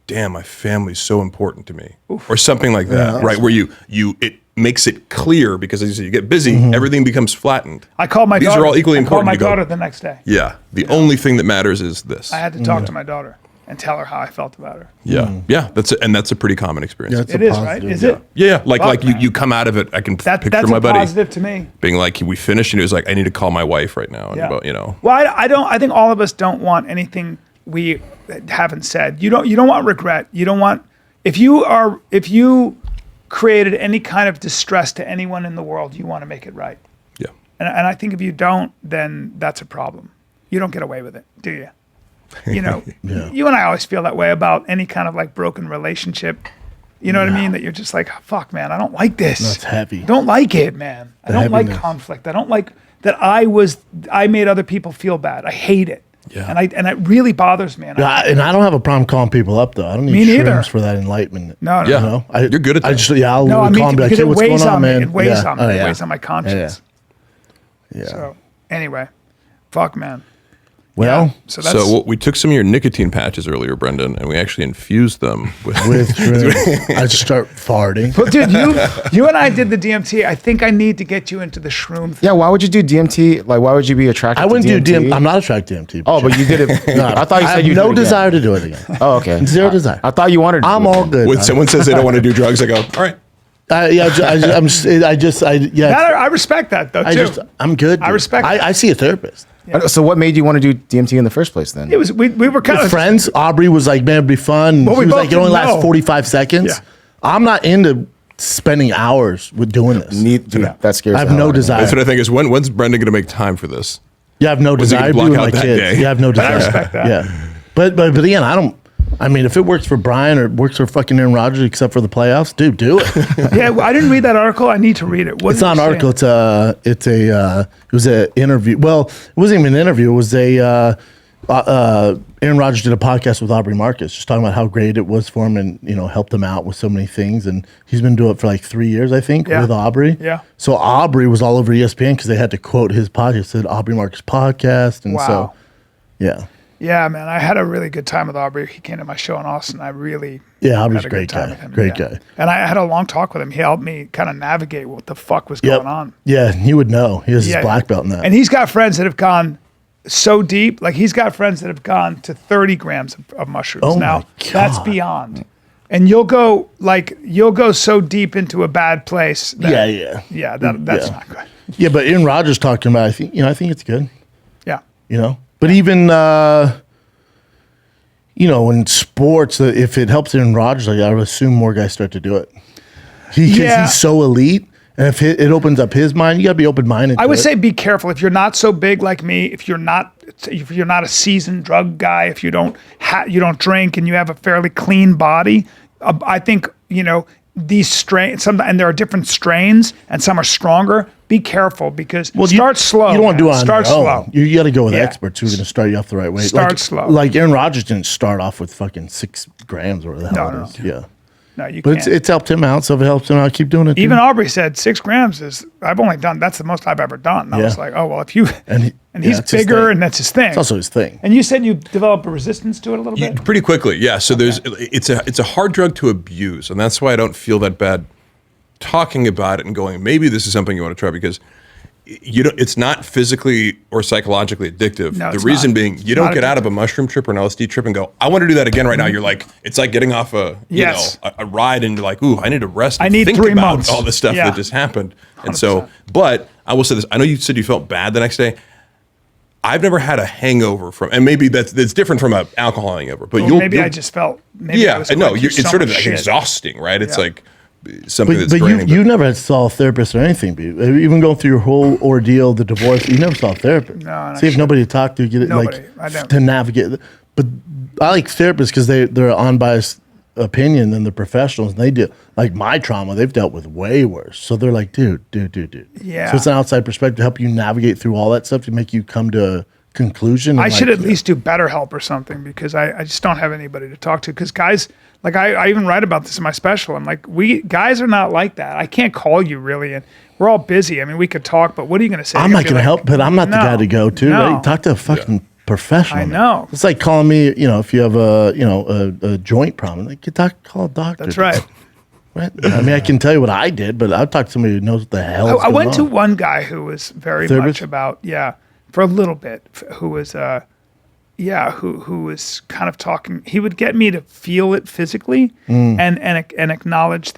damn, my family's so important to me, or something like that, right? Where it makes it clear because as you get busy, everything becomes flattened. I called my These daughter. are all equally I called important. my You go, daughter the next day. yeah, the only thing that matters is this. I had to talk to my daughter and tell her how I felt about her. Yeah, that's a pretty common experience. Yeah, it's It a is, right? positive. Is it? Yeah, like Fuck, man. you come out of it. I can picture That's my a buddy positive to me. being like, we finished, and he was like, I need to call my wife right now. And Yeah. about, you know, Well, I think all of us don't want anything we haven't said. You don't want regret. You don't want if you created any kind of distress to anyone in the world, you want to make it right. yeah, And I think if you don't, then that's a problem. You don't get away with it, do you? You know, you and I always feel that way about any kind of like broken relationship. You know what I mean? That you're just like, fuck, man, I don't like this. That's heavy. Don't like it, man. I don't like conflict. I don't like that I made other people feel bad. I hate it. Yeah. And it really bothers me. And I don't have a problem calling people up though. I don't need Me neither. shrooms for that enlightenment. No, Yeah. You know? You're good at that. I'll no, I call mean, and be like, because hey, it what's weighs going on, on me. man? It weighs on me. Oh, It yeah. weighs on my conscience. Yeah. So anyway, fuck, man. Well, Yeah. So that's So we took some of your nicotine patches earlier, Brendan, and we actually infused them with shrooms, I just start farting. But dude, you and I did the DMT. I think I need to get you into the shroom thing. Yeah, why would you do DMT? Like, why would you be attracted I wouldn't to do DMT? DMT. I'm not attracted to DMT. Oh, but you did it. I thought you I said have you no did it again. desire to do it again. Oh, okay. Zero desire. I thought you wanted to. I'm do it all again. good. when someone says they don't want to do drugs, I go, all right. I respect that though too. I'm good. I dude. respect that. I see a therapist. So what made you want to do DMT in the first place then? It was we were kind With of friends, Aubrey was like, man, it'd be fun. Well, He we was both like, it only didn't lasts know. 45 seconds. Yeah. I'm not into spending hours with doing this. Dude, that scares I have the hell no out of me. desire. That's what I think is when's Brendan going to make time for this? You have no Was he desire. gonna Be block with my out that kids. day? You have no desire. I respect that. Yeah. But again, I mean, if it works for Bryan or it works for fucking Aaron Rodgers, except for the playoffs, dude, do it. yeah. I didn't read that article. I need to read it. What It's did not it an say? article. It was an interview. Well, it wasn't even an interview. It was Aaron Rodgers did a podcast with Aubrey Marcus, just talking about how great it was for him and, helped him out with so many things. And he's been doing it for like 3 years, I think, Yeah. with Aubrey. Yeah. So Aubrey was all over ESPN because they had to quote his podcast. It said Aubrey Marcus podcast. And Wow. so, yeah. Yeah, man. I had a really good time with Aubrey. He came to my show in Austin. I really Yeah, Aubrey's had a great good time guy. with him. Great Yeah. guy. And I had a long talk with him. He helped me kind of navigate what the fuck was Yep. going on. Yeah, he would know. He has Yeah. his black belt in that. And he's got friends that have gone so deep. Like he's got friends that have gone to 30 grams of mushrooms. Oh Now my that's God. beyond. And you'll go so deep into a bad place. That, yeah. That's Yeah. not good. Yeah, but Aaron Rodgers talking about, I think it's good. Yeah. But even in sports, if it helps Aaron Rodgers, like I would assume more guys start to do it. Yeah. He's so elite, and if it opens up his mind, you got to be open minded. I would say be careful if you're not so big like me. If you're not a seasoned drug guy, if you don't drink and you have a fairly clean body, I think these strains. And there are different strains, and some are stronger. Be careful because start slow. You don't want to do it on Start your own. slow. You got to go with Yeah. experts who are going to start you off the right way. Start slow. Like Aaron Rodgers didn't start off with fucking 6 grams or whatever the hell No, it is. Yeah. No, you But can't. it's helped him out, so if it helps him out, keep doing it. Even dude. Aubrey said 6 grams is. I've only done. That's the most I've ever done. And I Yeah. was like, oh well, if you And he's that's his bigger thing. and that's his thing. It's also his thing. And you said you develop a resistance to it a little bit. Pretty quickly, yeah. So it's a hard drug to abuse, and that's why I don't feel that bad talking about it and going, maybe this is something you want to try because it's not physically or psychologically addictive. No, The it's reason not. being, you It's don't not get out addictive. of a mushroom trip or an LSD trip and go, I want to do that again right now. You're like, it's like getting off a ride and you're like, ooh, I need to rest. And I need think 3 about months. all this stuff Yeah. that just happened. And so, but I will say this. I know you said you felt bad the next day. I've never had a hangover from, and maybe that's different from an alcohol hangover. But Well, maybe I just felt. Maybe I yeah, was I know. going through It's so sort of much like shit. exhausting, right? It's Yeah. like something But that's draining. you never saw a therapist or anything, B. Even going through your whole ordeal, the divorce, you never saw a therapist. No, and I See if should- nobody to talk to, get it Nobody. I like don't. to navigate. But I like therapists because they're unbiased opinion than the professionals. And they do like my trauma, they've dealt with way worse. So they're like, dude. Yeah. So it's an outside perspective to help you navigate through all that stuff to make you come to a conclusion. I and, should like, at least do BetterHelp or something because I just don't have anybody to talk to. Because guys, like I even write about this in my special. I'm like, guys are not like that. I can't call you really, and we're all busy. I mean, we could talk, but what are you going to say? I'm You're not going to like, help, but I'm not the No, guy to go to. no. Right? Talk to a fucking professional. I man. know. It's like calling me. If you have a joint problem, like call a doctor. That's right. Right? I mean, I can tell you what I did, but I'll talk to somebody who knows what the hell. I went to one guy who was very Therapist? much about for a little bit, who was who was kind of talking. He would get me to feel it physically and acknowledge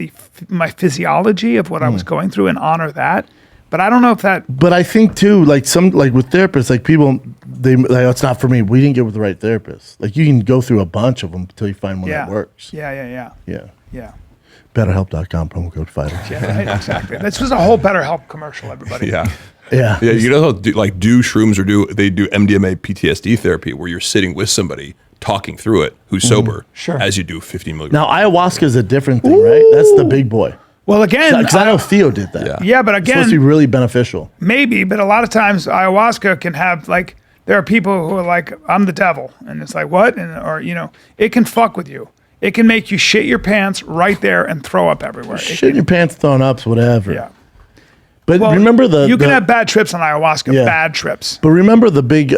my physiology of what I was going through and honor that. But I don't know if that. But I think too, like with therapists, like people, it's not for me. We didn't get with the right therapist. Like you can go through a bunch of them until you find one that works. Yeah. BetterHelp.com promo code fighter. Yeah, right, exactly. This was a whole BetterHelp commercial, everybody. Yeah. Yeah. Yeah, you know how do shrooms or they do MDMA PTSD therapy where you're sitting with somebody talking through it who's sober Sure. as you do 15 milligrams. Now ayahuasca is a different thing, right? That's the big boy. Well, again, Because I know Theo did that. yeah, but It's supposed to be again, really beneficial. maybe, but a lot of times ayahuasca can have like, there are people who are like, I'm the devil. And it's like, what? Or, it can fuck with you. It can make you shit your pants right there and throw up everywhere. Shit in your pants, throwing ups, whatever. Yeah. But Well, remember you can have bad trips on ayahuasca, Yeah. bad trips. But remember the big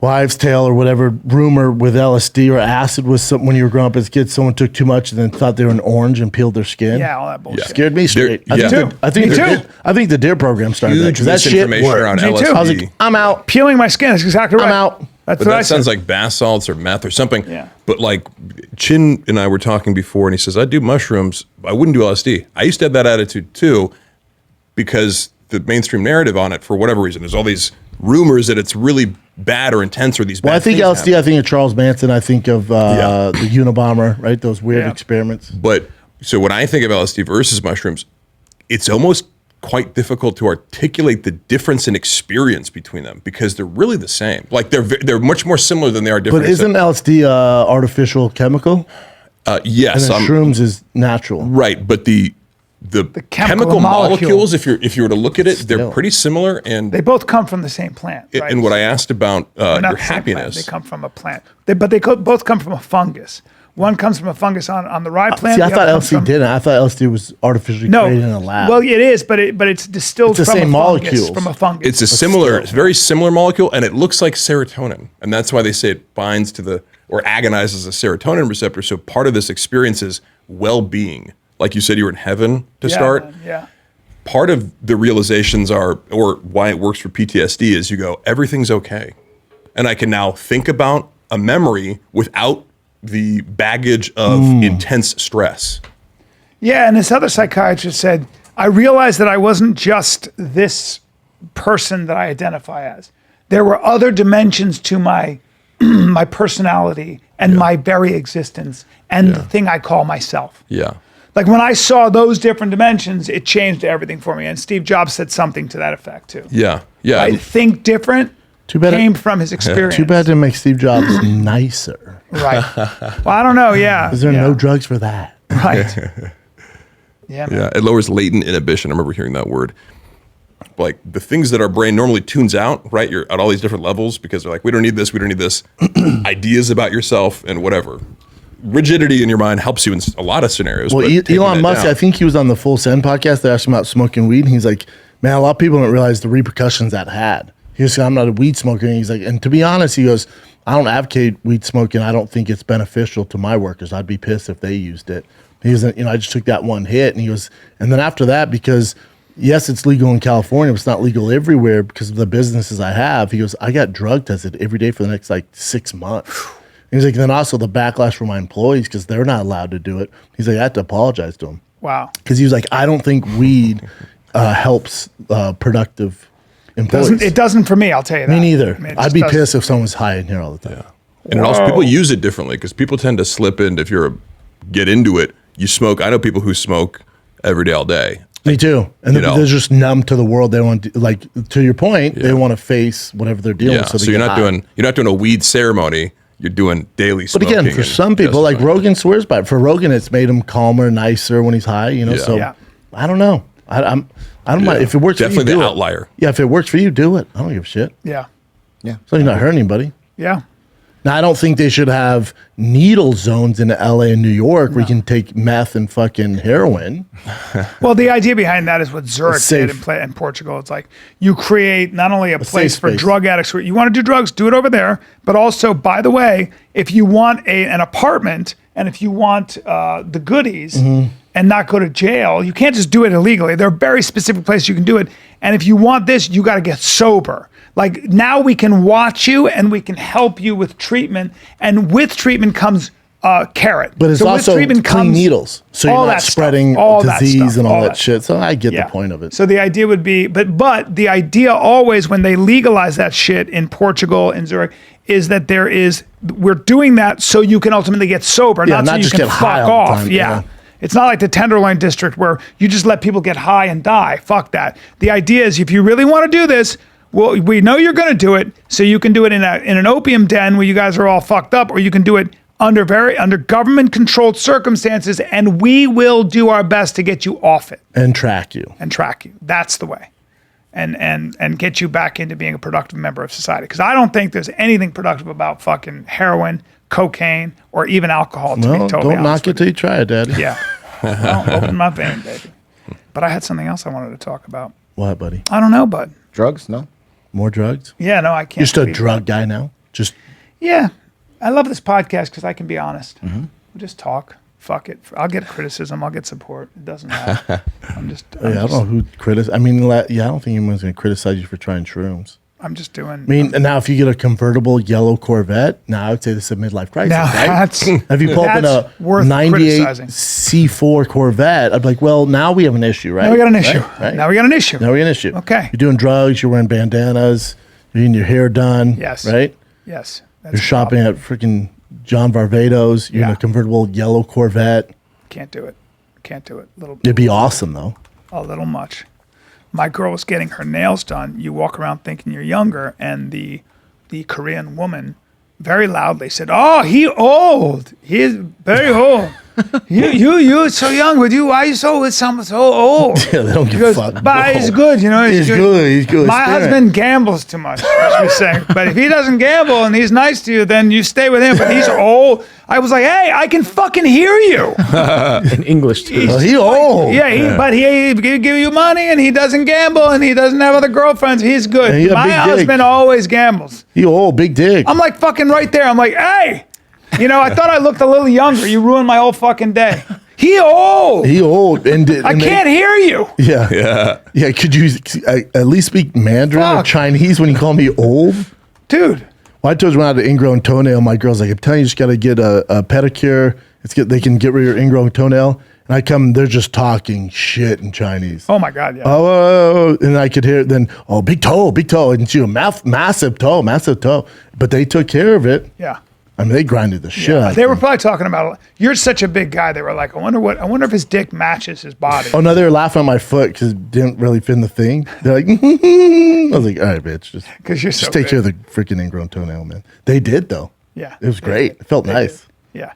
wives' tale or whatever rumor with LSD or acid was something when you were growing up as a kid. Someone took too much and then thought they were an orange and peeled their skin. Yeah, all that bullshit. Scared me straight. Me too. I think Me too. I think the DARE program started that Huge because that shit misinformation worked. around Me too. LSD. I was like, I'm out. Peeling my skin is exactly right. I'm out. That's But what I that sounds said. like bath salts or meth or something. Yeah. But like Chin and I were talking before, and he says, I do mushrooms. I wouldn't do LSD. I used to have that attitude too, because the mainstream narrative on it, for whatever reason, there's all these rumors that it's really bad or intense or these bad Well, I think things LSD. happen. I think of Charles Manson. I think of the Unabomber, right? Those weird Yeah. experiments. But so when I think of LSD versus mushrooms, it's almost quite difficult to articulate the difference in experience between them because they're really the same. Like they're much more similar than they are different. But isn't LSD artificial chemical? And Yes, then shrooms is natural. right. But the chemical molecule. molecules, if you were to look at it, they're Still. pretty similar. And They both come from the same plant. Right? and what I asked about They're not your the same plant. happiness. They come from a plant. Both come from a fungus. One comes from a fungus on the rye plant. See, I the thought other comes LSD from- didn't. I thought LSD was artificially No, created in a lab. well, it is, but it's distilled It's the from same a fungus. molecules. From a fungus. It's a very similar molecule, and it looks like serotonin, and that's why they say it binds to or agonizes the serotonin receptor. So part of this experience is well-being. Like you said, you were in heaven to start. Yeah. Part of the realizations or why it works for PTSD is you go, everything's okay, and I can now think about a memory without the baggage of intense stress. Yeah, and this other psychiatrist said, I realized that I wasn't just this person that I identify as. There were other dimensions to my my personality and my very existence and the thing I call myself. Yeah. Like when I saw those different dimensions, it changed everything for me. And Steve Jobs said something to that effect too. Yeah. Yeah. I think different Too bad it- came from his experience. Too bad it didn't make Steve Jobs nicer. Right. Well, I don't know. Yeah. Is there yeah. no drugs for that? Right. Yeah. Man. Yeah, it lowers latent inhibition. I remember hearing that word. Like the things that our brain normally tunes out, right? You're at all these different levels because they're like, we don't need this, we don't need this. Ideas about yourself and whatever. Rigidity in your mind helps you in a lot of scenarios. Well, but taking Elon that Musk, down- I think he was on the Full Send podcast. They asked him about smoking weed, and he's like, man, a lot of people don't realize the repercussions that had. He goes, I'm not a weed smoker. And he's like, and to be honest, he goes, I don't advocate weed smoking. I don't think it's beneficial to my workers. I'd be pissed if they used it. He goes, I just took that one hit. And he goes, and then after that, because yes, it's legal in California, but it's not legal everywhere because of the businesses I have. He goes, I got drug tested every day for the next 6 months. And he's like, then also the backlash for my employees because they're not allowed to do it. He's like, I had to apologize to him. Wow. Because he was like, I don't think weed helps productive employees. It doesn't for me, I'll tell you that. Me neither. I mean, it I'd just be doesn't. pissed if someone was high in here all the time. And it also people use it differently because people tend to slip into if you're get into it. You smoke. I know people who smoke every day, all day. Me too. And You know. they're just numb to the world. They want to, like, to your point, they want to face whatever they're dealing Yeah. with. So they you're get not high. doing a weed ceremony. You're doing daily But smoking. again, for and some people, like justifying it. Rogan swears by it. For Rogan, it's made him calmer, nicer when he's high. Yeah. So Yeah. I don't know. I don't mind if it works. Definitely for you, the do outlier. It. Yeah, if it works for you, do it. I don't give a shit. Yeah. Yeah. So you're not hurting anybody. Yeah. Now, I don't think they should have needle zones in LA and New York where you can take meth and fucking heroin. Well, the idea behind that is what Zurich It's did safe. in Portugal. It's like you create not only a place safe for space. drug addicts where you want to do drugs, do it over there, but also, by the way, if you want an apartment and if you want the goodies and not go to jail, you can't just do it illegally. There are very specific places you can do it. And if you want this, you got to get sober. Like now we can watch you and we can help you with treatment. And with treatment comes carrot. But it's So with also treatment clean comes needles. So you're all not that stuff, spreading all that disease stuff, and all that that shit. So I get the point of it. So the idea would be, but the idea always when they legalize that shit in Portugal and Zurich is that we're doing that so you can ultimately get sober, Yeah, not not so you just can get high fuck all the off. time, Yeah. yeah. It's not like the Tenderloin District where you just let people get high and die. Fuck that. The idea is if you really want to do this, well, we know you're going to do it, so you can do it in an opium den where you guys are all fucked up, or you can do it under government-controlled circumstances, and we will do our best to get you off it. And track you. That's the way. And get you back into being a productive member of society. Because I don't think there's anything productive about fucking heroin, cocaine, or even alcohol, to be Well, totally don't honest knock it with till you. you try it, Daddy. Yeah. Well, open my vein, baby. But I had something else I wanted to talk about. What, buddy? I don't know, bud. Drugs? No. More drugs? Yeah, no, I can't. You're still a speak. drug guy now? Just Yeah. I love this podcast because I can be honest. Mm-hmm. We'll just talk. Fuck it. I'll get criticism. I'll get support. It doesn't matter. I'm just I don't know who I mean, I don't think anyone's going to criticize you for trying shrooms. I'm just doing. I mean, and now if you get a convertible yellow Corvette, now I would say this is a midlife crisis, now right? that's If you pull up in that's a worth 98 criticizing. C4 Corvette, I'd be like, well, now we have an issue, right? Now we got an issue. Right? Now we got an issue. Now we got an issue. Okay. You're doing drugs, you're wearing bandanas, you're getting your hair done. Yes. Right? Yes. That's You're a shopping problem. at freaking John Varvatos. You're in Yeah. a convertible yellow Corvette. Can't do it. Can't do it. It'd be awesome, though. A little much. My girl was getting her nails done. You walk around thinking you're younger, and the Korean woman very loudly said, "Oh, he old. He's very old. you so young, but why are you so old?" Yeah, they don't give a fuck. But he's good, you know. He's good. He's good. My Spirit. husband gambles too much, she was saying. But if he doesn't gamble and he's nice to you, then you stay with him. But he's old. I was like, hey, I can fucking hear you. In English too. Well, he old. Yeah, but he give you money and he doesn't gamble and he doesn't have other girlfriends. He's good. And he got My big dick. husband always gambles. He old, big dick. I'm like fucking right there. I'm like, hey, you know, I thought I looked a little younger. You ruined my whole fucking day. He old. He old. And I can't hear you. Yeah. Could you at least speak Mandarin or Fuck. Chinese when you call me old? Dude. Well, I told you when I had an ingrown toenail, my girl's like, I'm telling you, just got to get a pedicure. They can get rid of your ingrown toenail. And I come, they're just talking shit in Chinese. Oh my God, yeah. Oh, and I could hear it then, oh, big toe. And she massive toe. But they took care of it. Yeah. I mean, they grinded the shit out of They were me. probably talking about, you're such a big guy. They were like, I wonder if his dick matches his body. Oh, no, they were laughing at my foot because it didn't really fit in the thing. They're like, I was like, all right, bitch. Just 'Cause you're so take care of big. the freaking ingrown toenail, man. They did, though. Yeah. It was They great. did. It felt They nice. did. Yeah.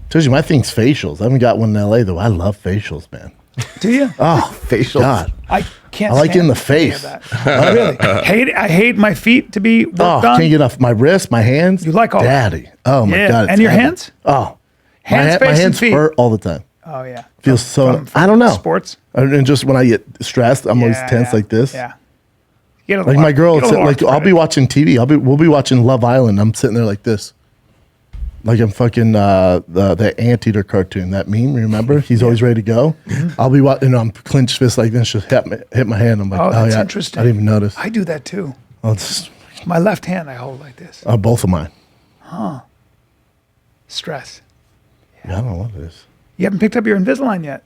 Told you, my thing's facials. I haven't got one in LA, though. I love facials, man. Do you? Oh, Facial. God. I can't. I like it in the stand any face. of that. Really? Hate it. I hate my feet to be worked Oh, on. can't get off my wrist, my hands. You like all that? Daddy. Oh, my Yeah. God. it's And your heaven. hands? Oh. Hands, my face, and hands feet. hurt all the time. Oh yeah. Feels so. from I don't know. Sports. And just when I get stressed, I'm always tense like this. Yeah. You get a Like lot- my girl, you get a sit, little like I'll be arthritis. watching TV. We'll be watching Love Island. I'm sitting there like this, like I'm fucking the Anteater cartoon. That meme, remember? He's always ready to go. I'll be watching. I'm clenched fist like this, just hit my hand. I'm like, Oh, oh, that's yeah. interesting. I didn't even notice. I do that too. Oh, it's, My left hand I hold like this. both of mine. Stress. Yeah, I don't know what it is. You haven't picked up your Invisalign yet.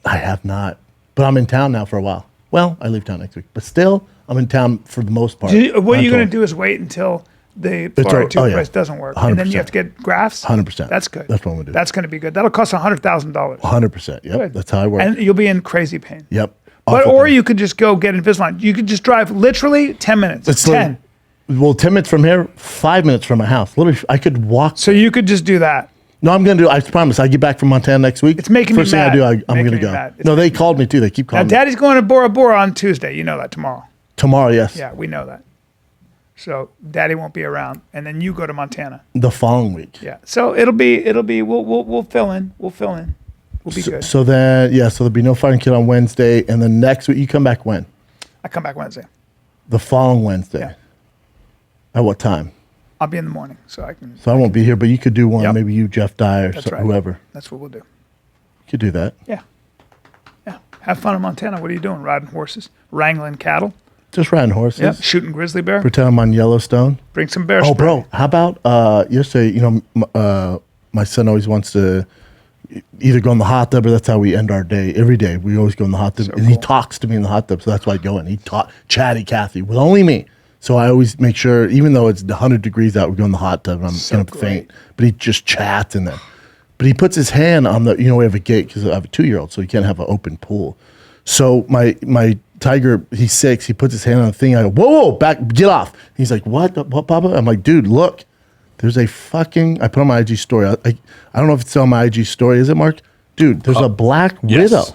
I have not, but I'm in town now for a while. Well, I leave town next week, but still, I'm in town for the most part. What I'm you're going told. to do is wait until the all- fluoride oh, yeah. toothpaste doesn't work, and then you 100%. have to get grafts. 100%. That's good. That's what I'm gonna do. That's going to be good. That'll cost $100,000. 100%. Yep, Good. that's how I work. And you'll be in crazy pain. Yep. But Awful or pain. you could just go get Invisalign. You could just drive literally 10 minutes. It's 10. Well, 10 minutes from here, 5 minutes from my house. Literally, I could walk. So you could just do that. No, I'm going to do I promise. I get back from Montana next week. It's making me First thing mad. I do, I'm Making going to me go. mad. It's No, they called me too. They keep Now, calling me. Daddy's going to Bora Bora on Tuesday. You know that tomorrow. Tomorrow, yes. Yeah, we know that. So Daddy won't be around, and then you go to Montana. The following week. Yeah. So it'll be. We'll fill in. We'll fill in. We'll be good. So then, yeah, so there'll be no Fire and Kid on Wednesday. And then next week, you come back when? I come back Wednesday. The following Wednesday. Yeah. At what time? I'll be in the morning, so I can. So I won't be here, but you could do one. Yep. Maybe you, Jeff Dye, or That's right. whoever. That's what we'll do. You could do that. Yeah. Yeah. Have fun in Montana. What are you doing? Riding horses? Wrangling cattle? Just riding horses. Yeah. Shooting grizzly bear? Pretend I'm on Yellowstone. Bring some bear Oh, spray. bro, how about yesterday? My son always wants to either go in the hot tub or that's how we end our day. Every day we always go in the hot tub, and he talks to me in the hot tub, so that's why I go in. He chatty Cathy with only me, so I always make sure, even though it's 100 degrees out, we go in the hot tub and I'm gonna faint. But he just chats in there. But he puts his hand on the, we have a gate because I have a 2-year-old, so he can't have an open pool. So my tiger, he's 6. He puts his hand on the thing. I go, whoa, back, get off. He's like, what, Papa? I'm like, dude, look. There's a fucking, I put on my IG story. I don't know if it's on my IG story. Is it, Mark? Dude, there's a black widow.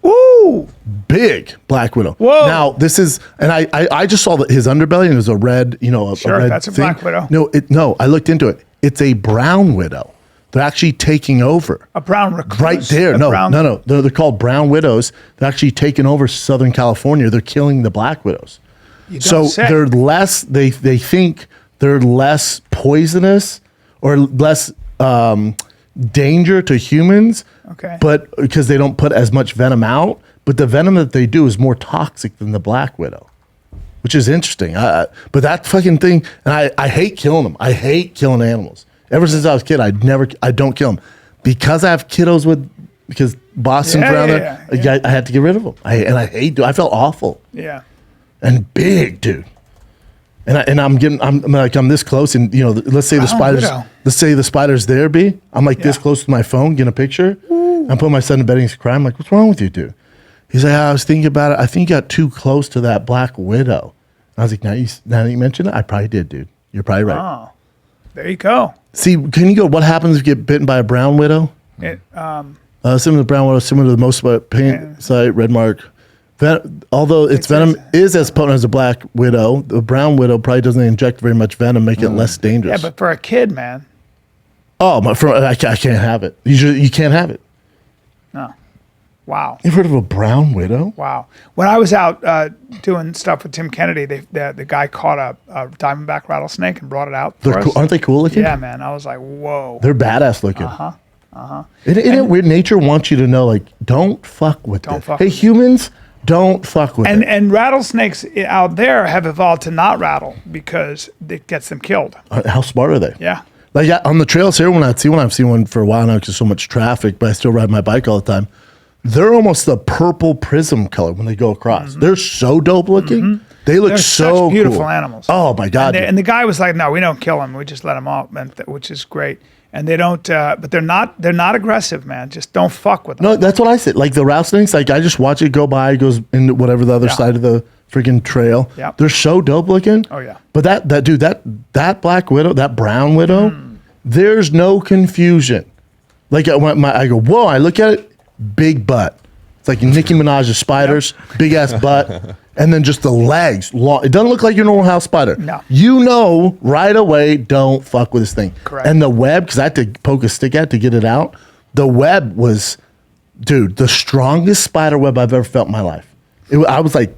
Woo! Big black widow. Whoa. Now, this is, and I just saw his underbelly and it was a red, Sure, a red that's a thing. black widow. No, I looked into it. It's a brown widow. They're actually taking over. A brown recluse. Right there. No. They're called brown widows. They're actually taking over Southern California. They're killing the black widows. So they're less, they think they're less poisonous or less danger to humans. Okay. But because they don't put as much venom out, but the venom that they do is more toxic than the black widow, which is interesting. But that fucking thing, and I hate killing them. I hate killing animals. Ever since I was a kid, I don't kill them because I have kiddos because Boston's around there. Yeah. I had to get rid of them. I felt awful. Yeah. And big, dude. And I'm this close, and let's say the spider's there, B. I'm like this close to my phone, getting a picture. I'm putting my son to bed, and he's crying. I'm like, what's wrong with you, dude? He's like, I was thinking about it. I think you got too close to that black widow. I was like, now that you mention it, I probably did, dude. You're probably right. Oh, there you go. See, can you go? What happens if you get bitten by a brown widow? Similar to the brown widow, similar to the most pain site, red mark. Although its venom is as potent as a black widow, the brown widow probably doesn't inject very much venom, making it less dangerous. Yeah, but for a kid, man. Oh, I can't have it. You can't have it. No. Wow. You've heard of a brown widow? Wow. When I was out doing stuff with Tim Kennedy, the guy caught a diamondback rattlesnake and brought it out for us. Cool. Aren't they cool looking? Yeah, man. I was like, whoa. They're badass looking. Isn't it weird? Nature wants you to know, like, don't fuck with it. Hey, humans, don't fuck with it. And rattlesnakes out there have evolved to not rattle because it gets them killed. How smart are they? Yeah. Like on the trails here, when I've seen one for a while now because there's so much traffic, but I still ride my bike all the time. They're almost the purple prism color when they go across. Mm-hmm. They're so dope looking. They look so such beautiful cool. animals. Oh my God. And the guy was like, no, we don't kill them. We just let them off, which is great. And they don't, but they're not aggressive, man. Just don't fuck with them. No, that's what I said. Like the rattlesnakes, like I just watch it go by. It goes into whatever the other side of the freaking trail. Yeah. They're so dope looking. Oh yeah. But that black widow, that brown widow, there's no confusion. Like I go, whoa, I look at it, big butt. It's like Nicki Minaj's spiders, big ass butt. And then just the legs. Long. It doesn't look like your normal house spider. No. You know right away, don't fuck with this thing. Correct. And the web, because I had to poke a stick at to get it out, the web was, dude, the strongest spider web I've ever felt in my life. I was like,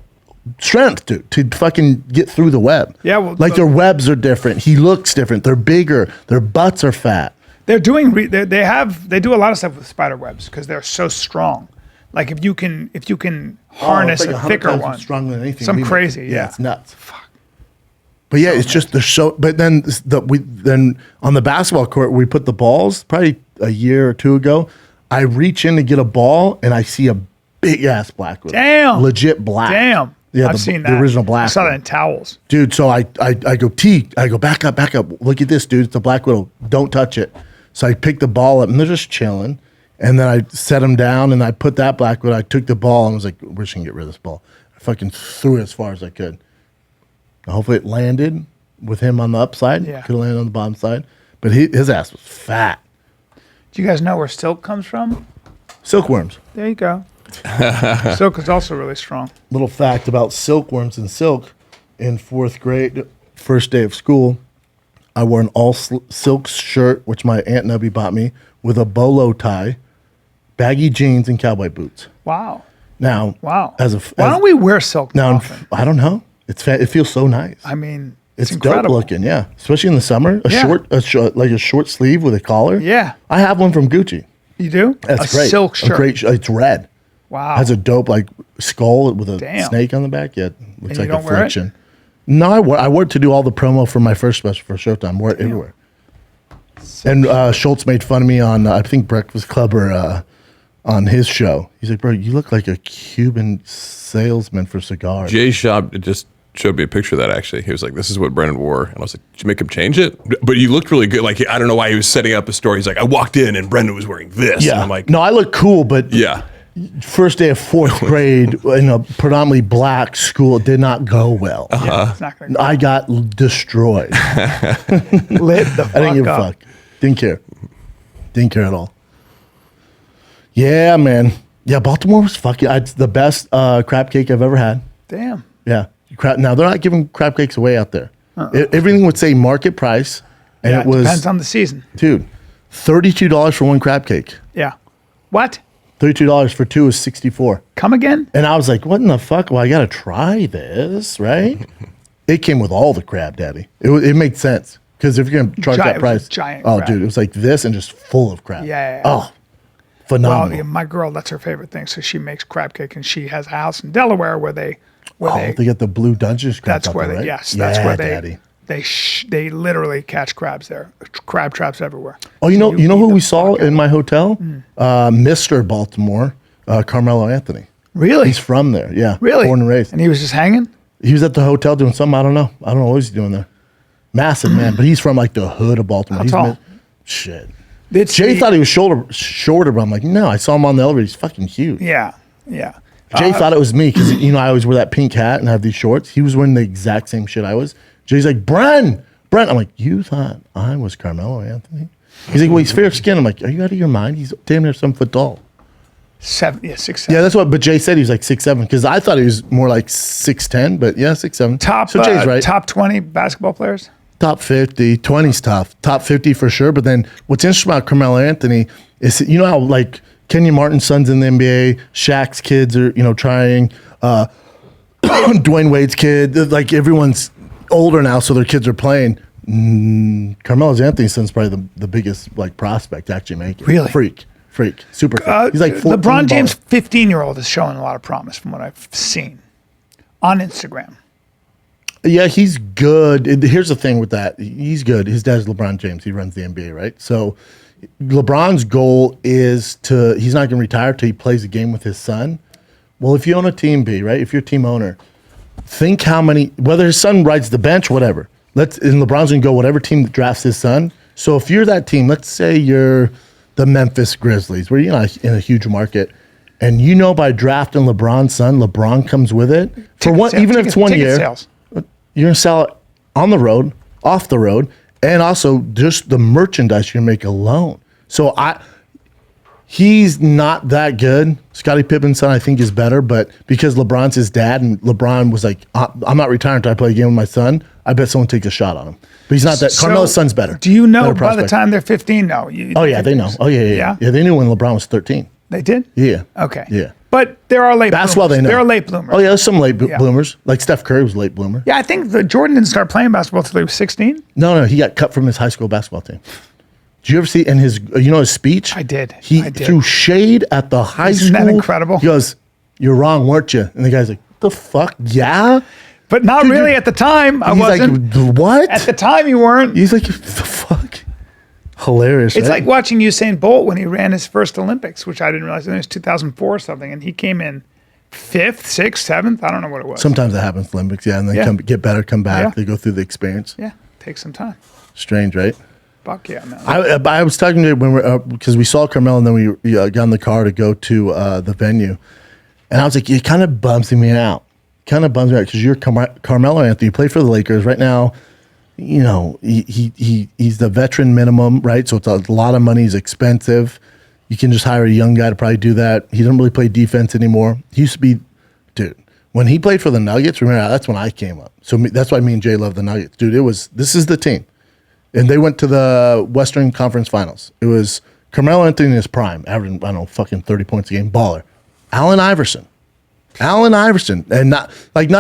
strength, dude, to fucking get through the web. Yeah. Well, like their webs are different. He looks different. They're bigger. Their butts are fat. They're doing, they do a lot of stuff with spider webs because they're so strong. Like if you can harness like a thicker one, stronger than anything. some crazy, yeah, it's nuts. Fuck. But yeah, it's just they're so. But then then on the basketball court we put the balls. Probably a year or two ago, I reach in to get a ball and I see a big ass black widow. Damn, legit black. Damn, yeah, I've seen that. The original black. I saw that one. in towels, dude. So I go I go back up. Look at this, dude. It's a black widow. Don't touch it. So I pick the ball up and they're just chilling. And then I set them down and I put that black widow. I took the ball and was like, we're just going to get rid of this ball. I fucking threw it as far as I could. Hopefully it landed with him on the upside. Yeah. Could have landed on the bottom side. But his ass was fat. Do you guys know where silk comes from? Silkworms. There you go. Silk is also really strong. Little fact about silkworms and silk. In 4th grade, first day of school, I wore an all silk shirt, which my Aunt Nubby bought me, with a bolo tie, baggy jeans, and cowboy boots. Wow. Now, why don't we wear silk now? Often? I don't know. It feels so nice. I mean, it's incredible. dope looking, yeah. Especially in the summer, like a short sleeve with a collar. Yeah. I have one from Gucci. You do? That's a great. Silk shirt. It's red. Wow. Has a dope like skull with a snake on the back. Yeah, looks like a affliction. No, I wore it to do all the promo for my first special for Showtime. I wore it everywhere. And Schultz made fun of me on, I think, Breakfast Club or on his show. He's like, bro, you look like a Cuban salesman for cigars. Jay Schaub just showed me a picture of that actually. He was like, "This is what Brennan wore," and I was like, "Did you make him change it?" But you looked really good. Like I don't know why he was setting up a story. He's like, "I walked in and Brendan was wearing this." Yeah. And I'm like, no, I look cool, but yeah. First day of fourth grade in a predominantly black school did not go well. Yeah, it's not gonna go. I got destroyed. Lit the fuck I didn't give a up. fuck. Didn't care. Didn't care at all. Yeah, man. Yeah, Baltimore was fucking. It's the best crab cake I've ever had. Damn. Yeah, now they're not giving crab cakes away out there. Everything would say market price, and Yeah, it was depends on the season. dude, $32 for one crab cake. Yeah. What? $32 for two is $64. Come again? And I was like, what in the fuck? Well, I got to try this, right? It came with all the crab, Daddy. It made sense. Because if you're going to charge Giant- that it was a price. giant oh, crab. dude, it was like this and just full of crab. Yeah. Oh, Well, phenomenal. yeah, my girl, that's her favorite thing. So she makes crab cake, and she has a house in Delaware where they they get the blue Dungeons crab. that's where out there, they right? that's where Daddy. they literally catch crabs there. Crab traps everywhere. Oh, you So know eat who the we saw fuck out in of my hotel? Mr. Baltimore, Carmelo Anthony. it. Really? He's from there. Yeah. Really? Born and raised. And he was just hanging? He was at the hotel doing something. I don't know. I don't know what he's doing there. Massive man, but he's from like the hood of Baltimore. How He's tall? Shit. It's Jay the- thought he was shorter, but I'm like, no, I saw him on the elevator. He's fucking huge. Yeah. Jay thought it was me because I always wear that pink hat and have these shorts. He was wearing the exact same shit I was. Jay's like, Brent. I'm like, you thought I was Carmelo Anthony? He's like, well, he's fair skinned. I'm like, are you out of your mind? He's damn near 7 foot tall. 6'7". Yeah, that's what. But Jay said he was like 6'7" because I thought he was more like 6'10". But yeah, 6'7". Top So Jay's right. top 20 basketball players? Top 50, 20's tough. Top 50 for sure. But then what's interesting about Carmelo Anthony is, you know how like Kenyon Martin's son's in the NBA, Shaq's kids are, trying, Dwayne Wade's kid, like everyone's older now, so their kids are playing. Carmelo Anthony's son's probably the biggest like prospect to actually make it. Really? Freak. Super freak. He's like 14 LeBron James' baller. 15-year-old is showing a lot of promise from what I've seen on Instagram. Yeah, he's good. Here's the thing with that. He's good. His dad's LeBron James. He runs the NBA, right? So LeBron's goal is he's not going to retire till he plays a game with his son. Well, if you own a team, B, right? If you're a team owner, think how many, whether his son rides the bench, whatever. And LeBron's going to go whatever team that drafts his son. So if you're that team, let's say you're the Memphis Grizzlies, where you're in a huge market, and by drafting LeBron's son, LeBron comes with it. For one, even if it's 1 Ticket year. sales. You're going to sell it on the road, off the road, and also just the merchandise you make alone. So he's not that good. Scottie Pippen's son, I think, is better, but because LeBron's his dad and LeBron was like, I'm not retiring until I play a game with my son, I bet someone takes a shot on him. But he's not that. Carmelo's son's better. Do you know Better by the prospect. time they're 15? No. Oh, yeah, they know. Oh, yeah. Yeah, they knew when LeBron was 13. They did? Yeah. Okay. Yeah. But there are late That's bloomers. why they know. There are late bloomers. Oh, yeah, there's some late Yeah. bloomers. Like Steph Curry was a late bloomer. Yeah, I think Jordan didn't start playing basketball until he was 16. No, he got cut from his high school basketball team. Did you ever see in his speech? I did. He I did. threw shade at the high Isn't school. that incredible? He goes, "You're wrong, weren't you?" And the guy's like, "The fuck, yeah." But not Dude, really at the time. I He's wasn't. like, "What?" At the time, you weren't. He's like, "The fuck." Hilarious. It's right? like watching Usain Bolt when he ran his first Olympics, which I didn't realize. I think it was 2004 or something, and he came in 5th, 6th, 7th. I don't know what it was. Sometimes that happens, Olympics, yeah, and then Yeah. get better, come back. Yeah. They go through the experience. Yeah, take some time. Strange, right? Fuck yeah, man. I was talking to when we because we saw Carmelo and then we got in the car to go to the venue, and I was like, it kind of bums me out. Kind of bums me out because you're Carmelo Anthony. You play for the Lakers right now. He's the veteran minimum, right? So it's a lot of money. He's expensive. You can just hire a young guy to probably do that. He doesn't really play defense anymore. He used to be, dude. When he played for the Nuggets, remember that's when I came up. So that's why me and Jay love the Nuggets, dude. This is the team. And they went to the Western Conference Finals. It was Carmelo Anthony in his prime, averaging, I don't know, fucking 30 points a game, baller. Allen Iverson. And not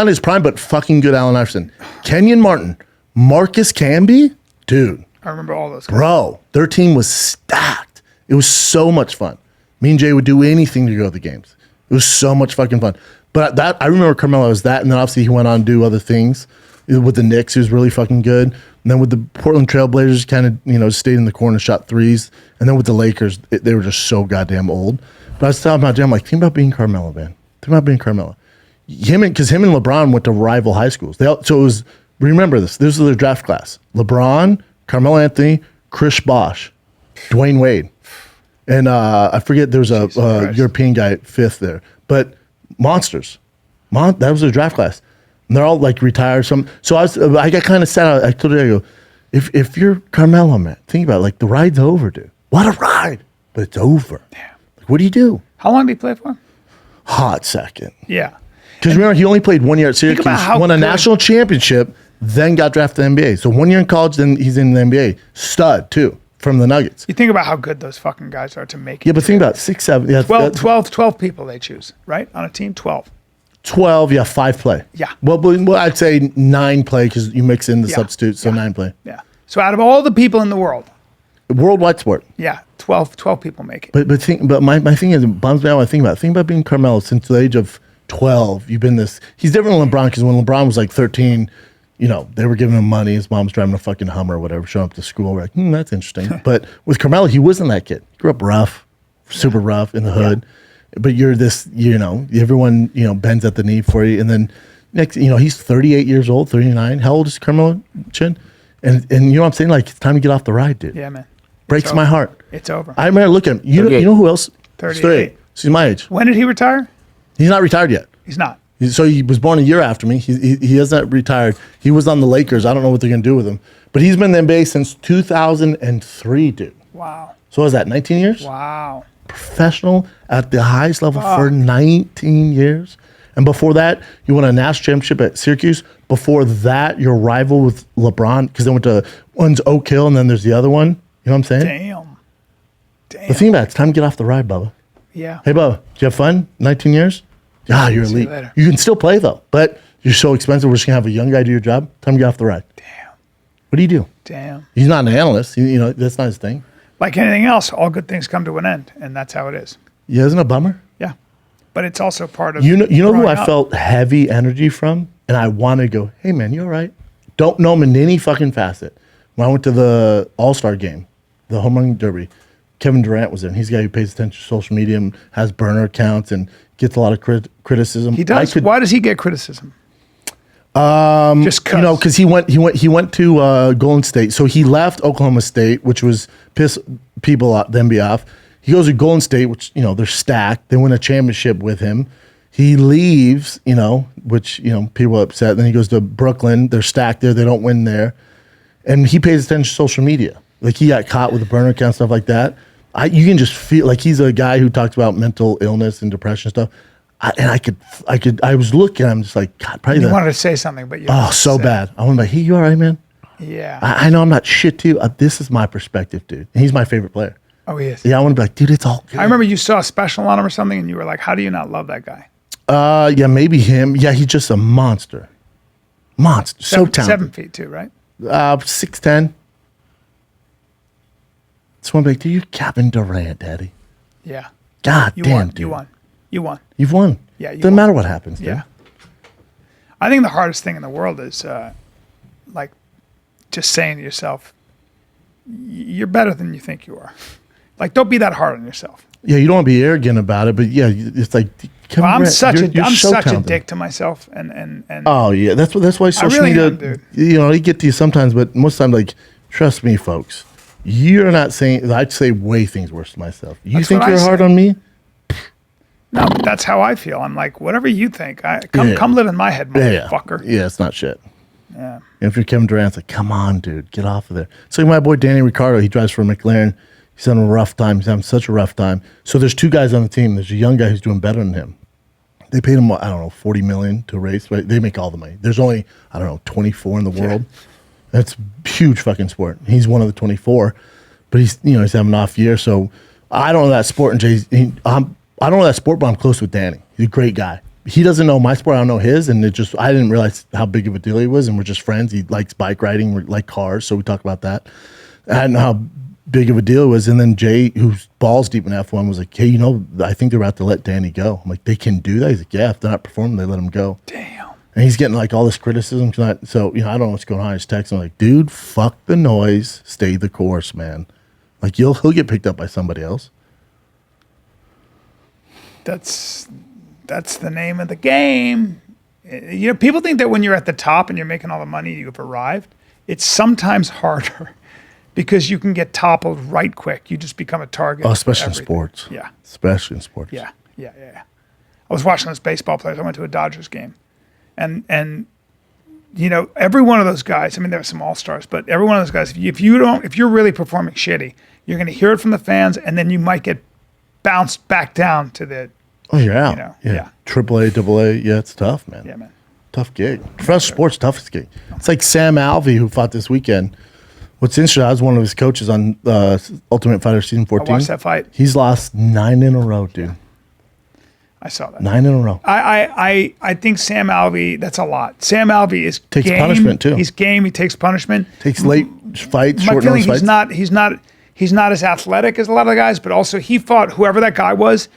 his prime, but fucking good Allen Iverson. Kenyon Martin. Marcus Camby. Dude, I remember all those guys. bro, their team was stacked. It was so much fun. Me and Jay would do anything to go to the games. It was so much fucking fun. But I remember Carmelo as that, and then obviously he went on to do other things. With the Knicks, he was really fucking good. And then with the Portland Trailblazers, kind of, stayed in the corner, shot threes. And then with the Lakers, they were just so goddamn old. But I was telling my Jay, I'm like, think about being Carmelo, man. Think about being Carmelo. him and LeBron went to rival high schools. So it was, remember this was their draft class: LeBron, Carmelo Anthony, Chris Bosh, Dwayne Wade, and I forget there's a European guy at 5th there, but monsters. That was their draft class, and they're all like retired. So I got kind of sad. I told you, I go, if you're Carmelo, man, think about it, like the ride's over, dude. What a ride, but it's over. Damn. Like, what do you do? How long did he play for? Hot second. Yeah. Because remember, he only played 1 year at Syracuse, won a national championship, then got drafted to the NBA. So 1 year in college, then he's in the NBA. Stud, too, from the Nuggets. You think about how good those fucking guys are to make it. Yeah, but think about it, 6, 7. Yeah, 12 people they choose, right? On a team, 12. 12, yeah, 5 play. Yeah. Well, I'd say 9 play because you mix in the substitutes, so 9 play. Yeah. So out of all the people in the world, worldwide sport. Yeah, 12 people make it. But my thing is, it bums me out when I think about it. Think about being Carmelo since the age of 12. You've been this. He's different than LeBron because when LeBron was like 13, they were giving him money. His mom's driving a fucking Hummer or whatever, showing up to school. We're like, that's interesting. But with Carmelo, he wasn't that kid. He grew up rough, super rough in the hood. But you're this, everyone, bends at the knee for you. And then next, he's 38 years old, 39. How old is Carmelo Chin? And you know what I'm saying? Like, it's time to get off the ride, dude. Yeah, man. Breaks my heart. It's over. I remember looking at him. You know who else? 38. So he's my age. When did he retire? He's not retired yet. He's not. So he was born a year after me. He hasn't retired. He was on the Lakers. I don't know what they're going to do with him. But he's been in the NBA since 2003, dude. Wow. So what is that, 19 years? Wow. Professional at the highest level for 19 years. And before that, you won a national championship at Syracuse. Before that, your rival with LeBron, because they went to, one's Oak Hill and then there's the other one. You know what I'm saying? Damn. The thing about it, it's time to get off the ride, Bubba. Yeah. Hey, Bubba, did you have fun? 19 years? Yeah, you're elite. You can still play, though, but you're so expensive. We're just going to have a young guy do your job. Time to get off the ride. Damn. What do you do? Damn. He's not an analyst. That's not his thing. Like anything else, all good things come to an end, and that's how it is. Yeah, isn't it a bummer? Yeah. But it's also part of You know who growing I up. felt heavy energy from? And I wanted to go, hey, man, you all right? Don't know him in any fucking facet. When I went to the All-Star game, the home run derby, Kevin Durant was in. He's the guy who pays attention to social media and has burner accounts and gets a lot of criticism. He does. Why does he get criticism? Just because he went to Golden State. So he left Oklahoma State, which was piss people off, the NBA off. He goes to Golden State, which they're stacked. They win a championship with him. He leaves, which people are upset. Then he goes to Brooklyn. They're stacked there. They don't win there, and he pays attention to social media. Like he got caught with a burner account, stuff like that. You can just feel like he's a guy who talks about mental illness and depression stuff. I was looking at him just like, God, probably You wanted to say something, but you so bad. I went like, hey, you all right, man? Yeah. I know I'm not shit too. This is my perspective, dude. And he's my favorite player. Oh, he is. Yeah, I want to be like, dude, it's all good. I remember you saw a special on him or something, and you were like, how do you not love that guy? Yeah, maybe him. Yeah, he's just a monster. Monster. So talented. 7 feet too, right? 6'10". So I'm like, dude, you're Kevin Durant, daddy. Yeah. God You damn, won. dude. You won. You won. You've won. Yeah, you Doesn't won. matter what happens, dude. Yeah. I think the hardest thing in the world is like just saying to yourself, you're better than you think you are. Like, don't be that hard on yourself. Yeah, you don't want to be arrogant about it, but yeah, it's like Kevin Well, I'm Durant, such you're so a talented. dick to myself, and Oh yeah, that's why social really media. am, dude. They get to you sometimes, but most of the time, like, trust me, folks, you're not saying. I'd say way things worse to myself. You That's think what I you're hard say. on me? no, that's how I feel. I'm like, whatever you think, come live in my head, motherfucker. Yeah, it's not shit. Yeah. And if you're Kevin Durant, it's like, come on, dude, get off of there. So my boy Danny Ricciardo, he drives for McLaren. He's having a rough time. He's having such a rough time. So there's 2 guys on the team. There's a young guy who's doing better than him. They paid him, I don't know, $40 million to race. Right? They make all the money. There's only, I don't know, 24 in the world. That's huge fucking sport. He's one of the 24, but he's he's having an off year. So I don't know that sport. And I don't know that sport, but I'm close with Danny. He's a great guy. He doesn't know my sport. I don't know his, and I didn't realize how big of a deal he was. And we're just friends. He likes bike riding, we like cars, so we talk about that. I didn't know how big of a deal it was. And then Jay, who's balls deep in F1, was like, hey, I think they're about to let Danny go. I'm like, they can do that? He's like, yeah, if they're not performing, they let him go. Damn. And he's getting like all this criticism. So, I don't know what's going on. He's texting like, dude, fuck the noise. Stay the course, man. Like, he'll get picked up by somebody else. That's That's the name of the game. You know, people think that when you're at the top and you're making all the money, you've arrived. It's sometimes harder because you can get toppled right quick. You just become a target. Oh, for especially in everything. sports. Yeah. Especially in sports. Yeah. I was watching those baseball players. I went to a Dodgers game, and you know, every one of those guys. I mean, there are some all-stars, but every one of those guys. If you're really performing shitty, you're going to hear it from the fans, and then you might get bounced back down to the. Oh, you're out. You know, yeah. AAA, AA. Yeah, it's tough, man. Yeah, man. Tough gig. Professional sports, toughest gig. It's like Sam Alvey, who fought this weekend. What's interesting, I was one of his coaches on Ultimate Fighter Season 14. I watched that fight. He's lost 9 in a row, dude. I saw that. 9 in a row. I think Sam Alvey, that's a lot. Sam Alvey is Takes game. punishment, too. He's game. He takes punishment. Takes late fights, My short feeling notice fights. he's not as athletic as a lot of the guys, but also he fought whoever that guy was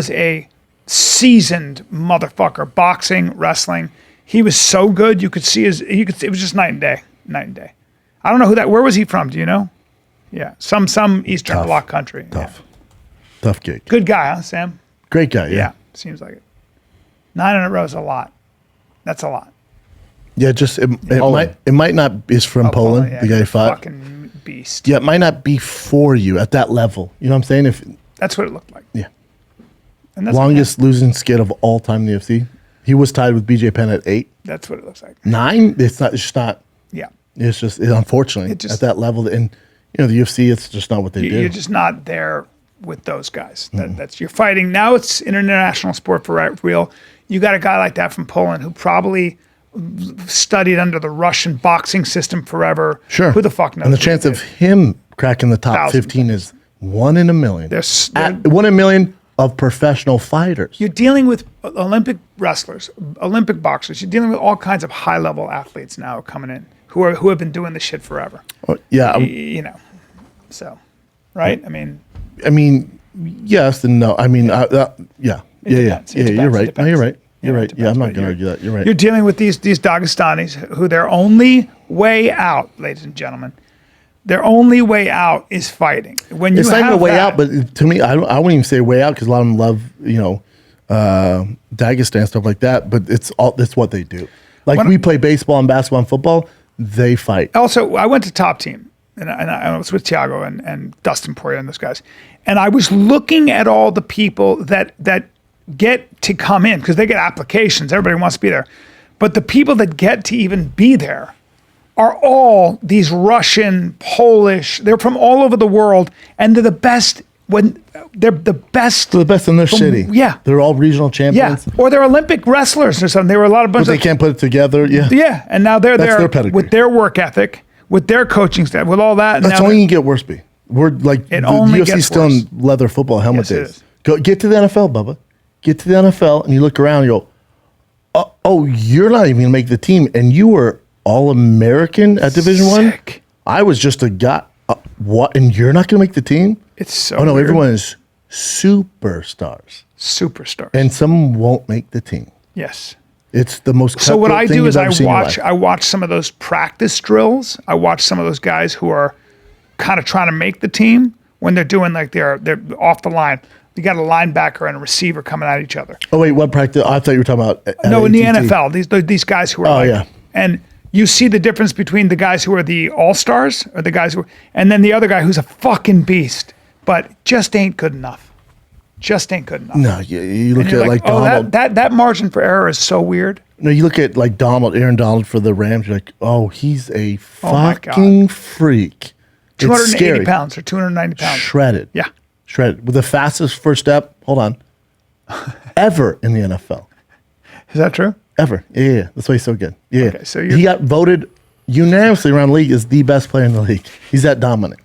a seasoned motherfucker, boxing, wrestling. He was so good. You could see it was just night and day. I don't know where was he from? Do you know? Yeah. Some Eastern Tough. Bloc country. Tough. Yeah. Tough gig. Good guy, huh, Sam? Great guy, yeah. Seems like it. 9 in a row is a lot. That's a lot. Yeah, just it might not be from Poland, yeah, the guy he's a fought. fucking beast. Yeah, it might not be for you at that level. You know what I'm saying? That's what it looked like. Yeah. And that's Longest losing skid of all time in the UFC. He was tied with BJ Penn at 8. That's what it looks like. 9? It's just not. Yeah. It's just unfortunately at that level, and you know the UFC. It's just not what they do. You're just not there with those guys. That's you're fighting now. It's an international sport for real. You got a guy like that from Poland who probably studied under the Russian boxing system forever. Sure. Who the fuck knows? And the chance of him cracking the top 1,000%. 15 is 1 in a million. There's 1 in a million of professional fighters. You're dealing with Olympic wrestlers, Olympic boxers. You're dealing with all kinds of high level athletes now coming in who have been doing this shit forever. Oh, yeah. You know, so right. I mean, yes and no. I mean, yeah. depends. You're right. No, you're right. You're Yeah, right. it Yeah, I'm depends, not but going to argue that. You're right. You're dealing with these Dagestanis who their only way out, ladies and gentlemen, their only way out is fighting. When It's you not even have a way that, out, but to me, I wouldn't even say way out because a lot of them love, Dagestan, stuff like that. But it's what they do. Like we play baseball and basketball and football, they fight. Also, I went to Top Team, and I was with Thiago and Dustin Poirier and those guys, and I was looking at all the people that get to come in because they get applications. Everybody wants to be there, but the people that get to even be there are all these Russian, Polish. They're from all over the world, and they're the best. When they're the best, They're the best in their city. Yeah, they're all regional yeah, champions. or they're Olympic wrestlers or something. They were a lot of bunch But they of can't put it together. Yeah, yeah, and now they're That's there their pedigree. with their work ethic, with their coaching staff, with all that. and That's now only they're- you can get worse. B. We're like It the only UFC's gets still worse. in leather football helmet Yes, it days. is. Go get to the NFL, Bubba. Get to the NFL, and you look around. And you go, oh, you're not even gonna make the team, and you were All American at Division I. Sick. I was just a guy. What? And you're not gonna make the team? It's so. Oh no, weird. everyone is superstars, Superstars. and some won't make the team. yes. It's the most. So what cutthroat I thing do you've is ever seen in your life. I watch some of those practice drills. I watch some of those guys who are kind of trying to make the team when they're doing like they're off the line. You got a linebacker and a receiver coming at each other. Oh wait, what practice? I thought you were talking about. at No, in the ATT. NFL, these guys who are Oh, like, yeah. and you see the difference between the guys who are the all-stars or the guys who, and then the other guy who's a fucking beast, but just ain't good enough. Just ain't good enough. No, you look And you're at like oh, Donald. that margin for error is so weird. No, you look at like Aaron Donald for the Rams. You're like, oh, he's a my God. fucking freak. It's 280 scary. pounds or 290 pounds. Shredded. Yeah. Shredded with the fastest first step. Hold on. Ever in the NFL. Is that true? Ever. Yeah. That's why he's so good. Yeah. Okay, so you're- he got voted unanimously around the league as the best player in the league. He's that dominant.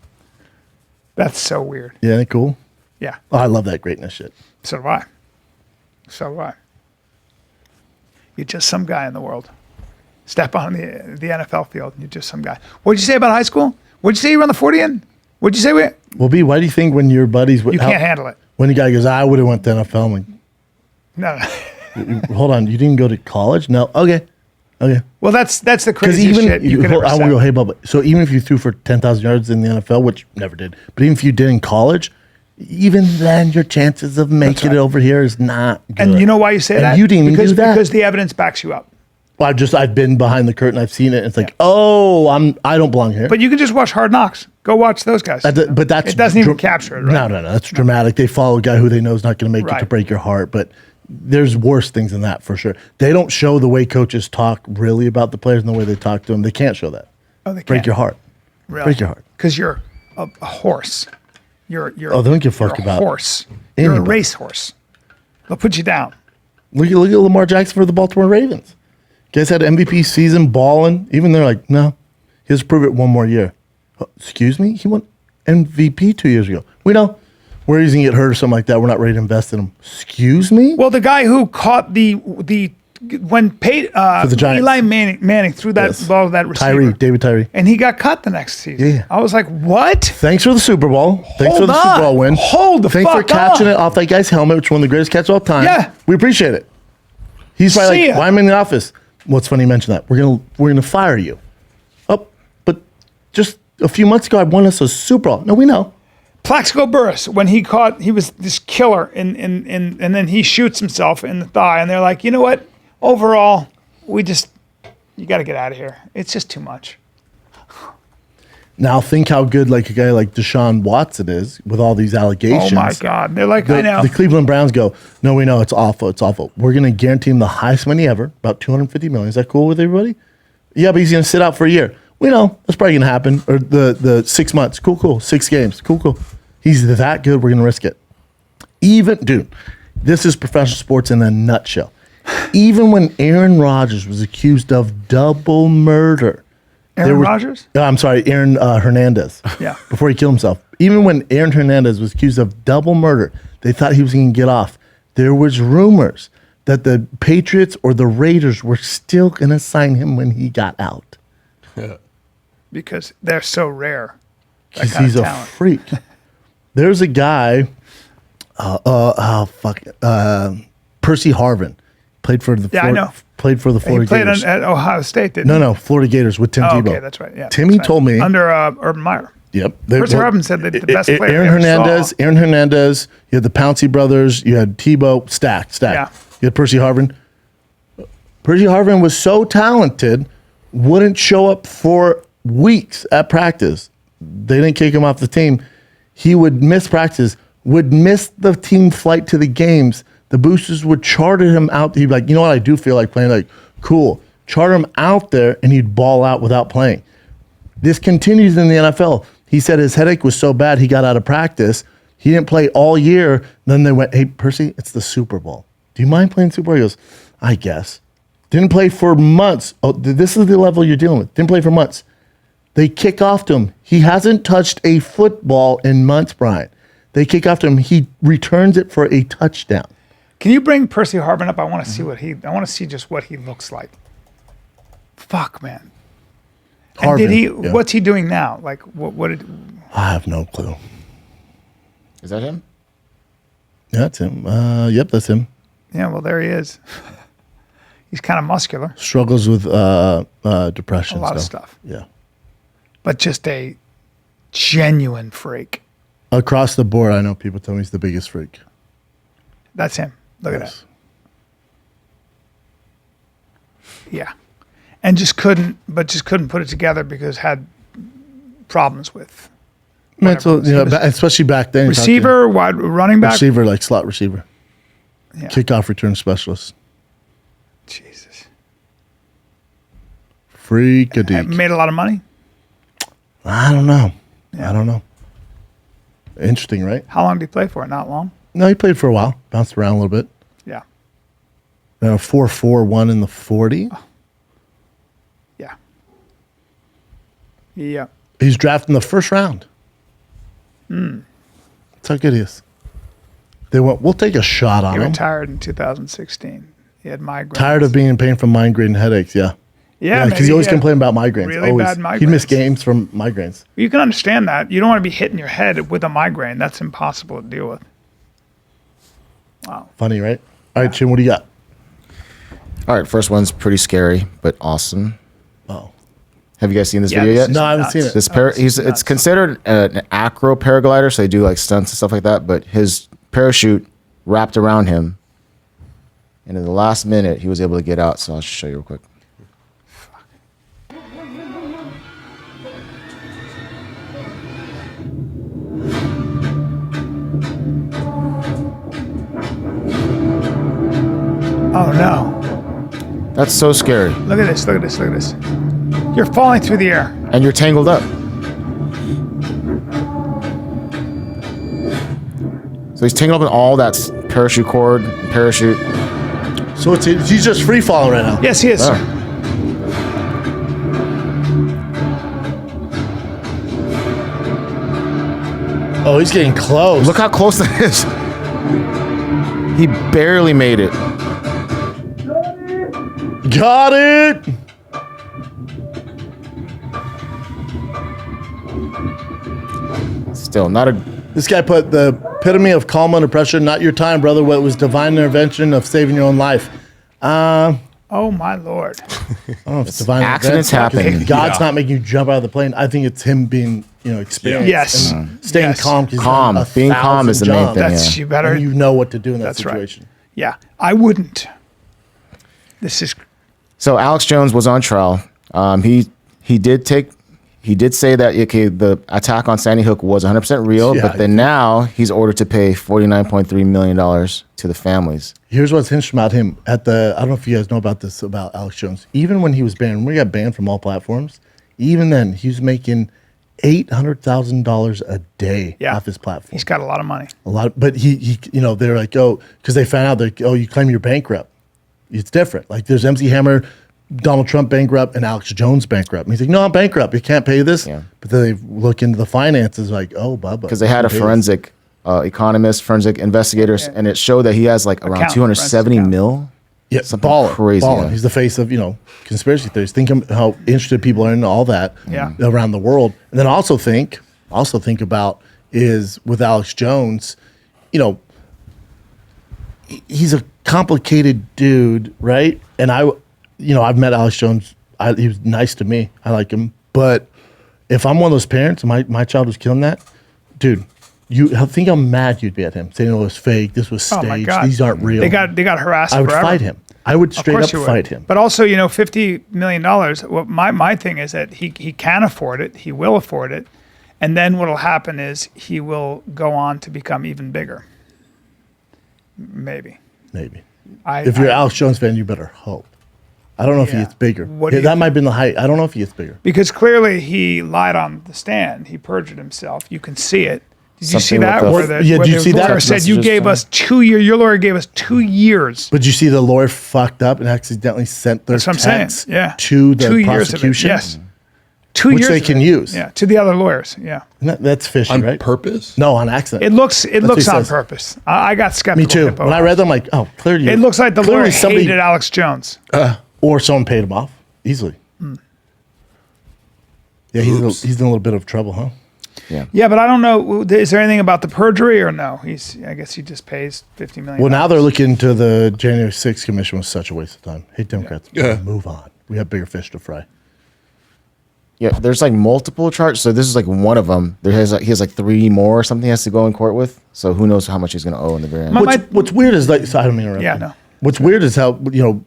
That's so weird. Yeah, isn't it cool? Yeah. Oh, I love that greatness shit. So do I. So do I. You're just some guy in the world. Step on the NFL field. You're just some guy. What'd you say about high school? What'd you say you run the 40 in? What'd you say? Well, B, why do you think when your buddies You can't handle it. when the guy goes, I would have went to NFL, I'm like, No. hold on, you didn't go to college? No. Okay. Well, that's the Because craziest even shit you could ever I want say. to go, hey, Bubba. So even if you threw for 10,000 yards in the NFL, which never did, but even if you did in college, even then, your chances of making it over here is not good. And you know why you say And that? you didn't because, do that. Because the evidence backs you up. Well, I've been behind the curtain. I've seen it. And it's like, I don't belong here. But you can just watch Hard Knocks. Go watch those guys. But that's it doesn't even capture it, right? No. That's dramatic. They follow a guy who they know is not going to make it to break your heart. But there's worse things than that for sure. They don't show the way coaches talk really about the players and the way they talk to them. They can't show that. Oh, they break can't. your heart. Really? Break your heart. Because you're a horse. You're they don't give a fuck about horse. You're a anybody. racehorse. They'll put you down. Look at Lamar Jackson for the Baltimore Ravens. Guys had MVP season balling. Even they're like, no, he has to prove it one more year. Excuse me? He won MVP 2 years ago. We know where he's going to get hurt or something like that. We're not ready to invest in him. Excuse me? Well, the guy who caught when the Giants. Eli Manning threw that ball to that receiver. David Tyree. And he got cut the next season. Yeah. I was like, what? Thanks for the Super Bowl. Thanks for the Super Bowl win. Hold the Thanks fuck for catching on. it off that guy's helmet, which is one of the greatest catches of all time. Yeah. We appreciate it. He's probably See like, ya. why am I in the office? Well, it's funny you mention that. We're gonna fire you. Oh, but just a few months ago, I won us a Super Bowl. No, we know. Plaxico Burress, when he was this killer, and then he shoots himself in the thigh, and they're like, you know what? Overall, you got to get out of here. It's just too much. Now think how good like a guy like Deshaun Watson is with all these allegations. Oh my God. They're like, I know. The Cleveland Browns go, no, we know it's awful. It's awful. We're going to guarantee him the highest money ever, about $250 million. Is that cool with everybody? Yeah, but he's going to sit out for a year. We know that's probably going to happen. Or the 6 months. Cool. 6 games. Cool. He's that good. We're going to risk it. Dude, this is professional sports in a nutshell. Even when Aaron Rodgers was accused of double murder. Aaron Rodgers? I'm sorry, Aaron Hernandez. Yeah. Before he killed himself. Even when Aaron Hernandez was accused of double murder, they thought he was going to get off. There was rumors that the Patriots or the Raiders were still going to sign him when he got out. Because they're so rare. Because he's a freak. There's a guy, Percy Harvin, played for the I know. Played for the Florida He played Gators. at Ohio State, didn't he? No, Florida Gators with Tim Tebow. Okay, that's right. Yeah, Timmy that's right. told me under Urban Meyer. Yep. Percy Harvin said that the best player Aaron they ever Hernandez. saw. Aaron Hernandez. You had the Pouncey brothers. You had Tebow. Stack. Yeah. You had Percy Harvin. Percy Harvin was so talented, wouldn't show up for weeks at practice. They didn't kick him off the team. He would miss practice, would miss the team flight to the games. The boosters would charter him out. He'd be like, you know what? I do feel like playing. Like, cool. Charter him out there, and he'd ball out without playing. This continues in the NFL. He said his headache was so bad he got out of practice. He didn't play all year. Then they went, hey, Percy, it's the Super Bowl. Do you mind playing Super Bowl? He goes, I guess. Didn't play for months. Oh, this is the level you're dealing with. Didn't play for months. They kick off to him. He hasn't touched a football in months, Brian. They kick off to him. He returns it for a touchdown. Can you bring Percy Harvin up? I want to see I want to see just what he looks like. Fuck, man. And Harvin, what's he doing now? Like, what did... I have no clue. Is that him? Yeah, that's him. Yep, that's him. Yeah, well, there he is. He's kind of muscular. Struggles with depression. A lot of stuff. Yeah. But just a genuine freak. Across the board, I know people tell me he's the biggest freak. That's him. Look at Yes. that. Yeah. And just couldn't put it together because had problems with Mental, especially back then. receiver, wide running back. Receiver, like slot receiver. Yeah. Kickoff return specialist. Jesus. Freak-a-deek. Made a lot of money. I don't know. Yeah. I don't know. Interesting, right? How long did he play for? Not long. No, he played for a while. Bounced around a little bit. Yeah. Then a 4.4 1 in the 40. Yeah. Yeah. He's drafted in the first round. That's how good he is. They went, we'll take a shot on He him. retired in 2016. He had migraines. Tired of being in pain from migraine headaches, yeah. Yeah, because he always had complained about migraines. really always. bad migraines. He'd miss games from migraines. You can understand that. You don't want to be hitting your head with a migraine. That's impossible to deal with. Wow. Funny, right? All right, Jim, what do you got? All right, first one's pretty scary, but awesome. Oh. Have you guys seen this Yeah, video this yet? is No, I haven't seen nuts. it. It's considered an acro paraglider, so they do like stunts and stuff like that. But his parachute wrapped around him, and in the last minute, he was able to get out. So I'll show you real quick. Oh no! That's so scary, Look at this! Look at this! Look at this! You're falling through the air. and you're tangled up. So he's tangled up in all that parachute cord, parachute. So he's just free falling right now. Yes, he is. Oh. Oh, he's getting close. Look how close that is. He barely made it. Got it. Still not a. This guy put the epitome of calm under pressure. Not your time, brother. What was divine intervention of saving your own life? Oh my lord! I don't know if it's divine Accidents intervention, happen. because God's not making you jump out of the plane. I think it's him being, experienced. Yes. And staying Yes. calm. 'Cause he's Calm. done Being calm is the 1,000 main thing. jumps. That's Yeah. you better. And you know what to do in that That's right. situation. Yeah, I wouldn't. This is So Alex Jones was on trial. He did say that the attack on Sandy Hook was 100% real, Yeah. but then now he's ordered to pay $49.3 million to the families. Here's what's interesting about him. I don't know if you guys know about this about Alex Jones. Even when he was banned, when he got banned from all platforms, even then he was making $800,000 a day off his platform. he's got a lot of money. A lot, but he they're like, oh, because they found out that you claim you're bankrupt. It's different. Like there's MC Hammer, Donald Trump bankrupt, and Alex Jones bankrupt. And he's like, no, I'm bankrupt. You can't pay this. Yeah. But then they look into the finances, like, oh, Bubba, Because they had a forensic economist, forensic investigators, and it showed that he has like around Accountant, 270 forensic mil. Yeah, Something baller, crazy, baller. yeah. He's the face of conspiracy theories. Think of how interested people are in all that around the world, and then also think about is with Alex Jones, he's a complicated dude, right? And I've met Alex Jones. He was nice to me. I like him, but if I'm one of those parents, and my child was killing that dude. You think how mad you'd be at him saying it was fake. This was staged. Oh my God. These aren't real. They got harassed. I would forever. fight him. I would Of straight course up you would. fight him. But also, $50 million. Well, my thing is that he can afford it. He will afford it. And then what will happen is he will go on to become even bigger. Maybe. Maybe. If If you're an Alex Jones fan, you better hope. I don't know if he Yeah. gets bigger. What do you That think? might have been the height. I don't know if he gets bigger. Because clearly he lied on the stand. He perjured himself. You can see it. Did you see Something that? with the- Where the, Yeah, where did you the see that? lawyer said you Messages gave from- us 2 years. Your lawyer gave us 2 years. But you see the lawyer fucked up and accidentally sent their That's what I'm saying. text Yeah. to the 2 years of it. prosecution. Yes. 2 Which years they of can it. use. Yeah. To the other lawyers. Yeah. That's fishy, On right? purpose? No, on accident. It looks what on he says. purpose. I got skeptical. Me too. Hippo. When I read them, I'm like, oh, clearly. It looks like the lawyer clearly somebody hated Alex Jones. or someone paid him off easily. Yeah, he's in a little bit of trouble, huh? Yeah, but I don't know. Is there anything about the perjury or no? I guess he just pays $50 million. Well, now they're looking into the January 6th commission was such a waste of time. Hey, Democrats, move on. We have bigger fish to fry. Yeah, there's like multiple charges. So this is like one of them. He has like 3 more or something he has to go in court with. So who knows how much he's going to owe in the very end. What's weird is like, so I don't mean to interrupt. Yeah, you. no. What's weird is how,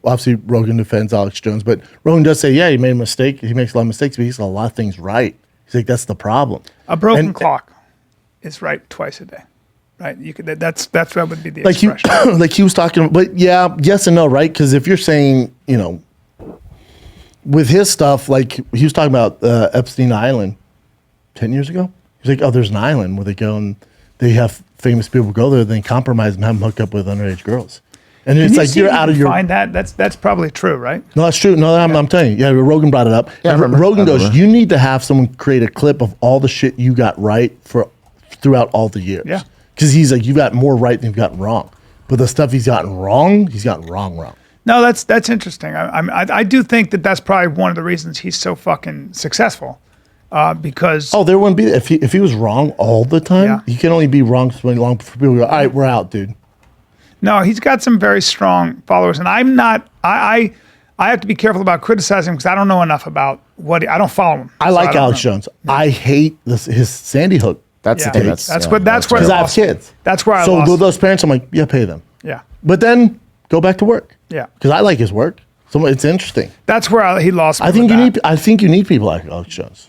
obviously Rogan defends Alex Jones, but Rogan does say, yeah, he made a mistake. He makes a lot of mistakes, but he's got a lot of things right. He's like, that's the problem. A broken And- clock is right twice a day, right? You could. That's what would be the Like expression. like he was talking, but yeah, yes and no, right? Because if you're saying, with his stuff, like he was talking about Epstein Island 10 years ago. He's like, oh, there's an island where they go and they have famous people go there, then compromise and have them hook up with underage girls. And it's like you're out of your. Find that. That's probably true, right? No, that's true. No, I'm telling you. Yeah, Rogan brought it up. Yeah, I And remember. Rogan I goes, remember. you need to have someone create a clip of all the shit you got right throughout all the years. Yeah. Because he's like, you've got more right than you've gotten wrong. But the stuff he's gotten wrong. Wrong. No, that's interesting. I do think that's probably one of the reasons he's so fucking successful, because Oh, there wouldn't be if he was wrong all the time. Yeah. He can only be wrong so long before people go, all right, we're out, dude. no, he's got some very strong followers, and I'm not. I have to be careful about criticizing because I don't know enough about I don't follow him. I so like don't Alex know. Jones. I hate his Sandy Hook. That's Yeah. the thing. That's yeah, where Because I I have lost. kids. That's where I so lost. those parents, I'm like, yeah, pay them. Yeah. But then go back to work. Yeah. Because I like his work. So it's interesting. That's where he lost me. I think with that. I think you need people like Alex Jones.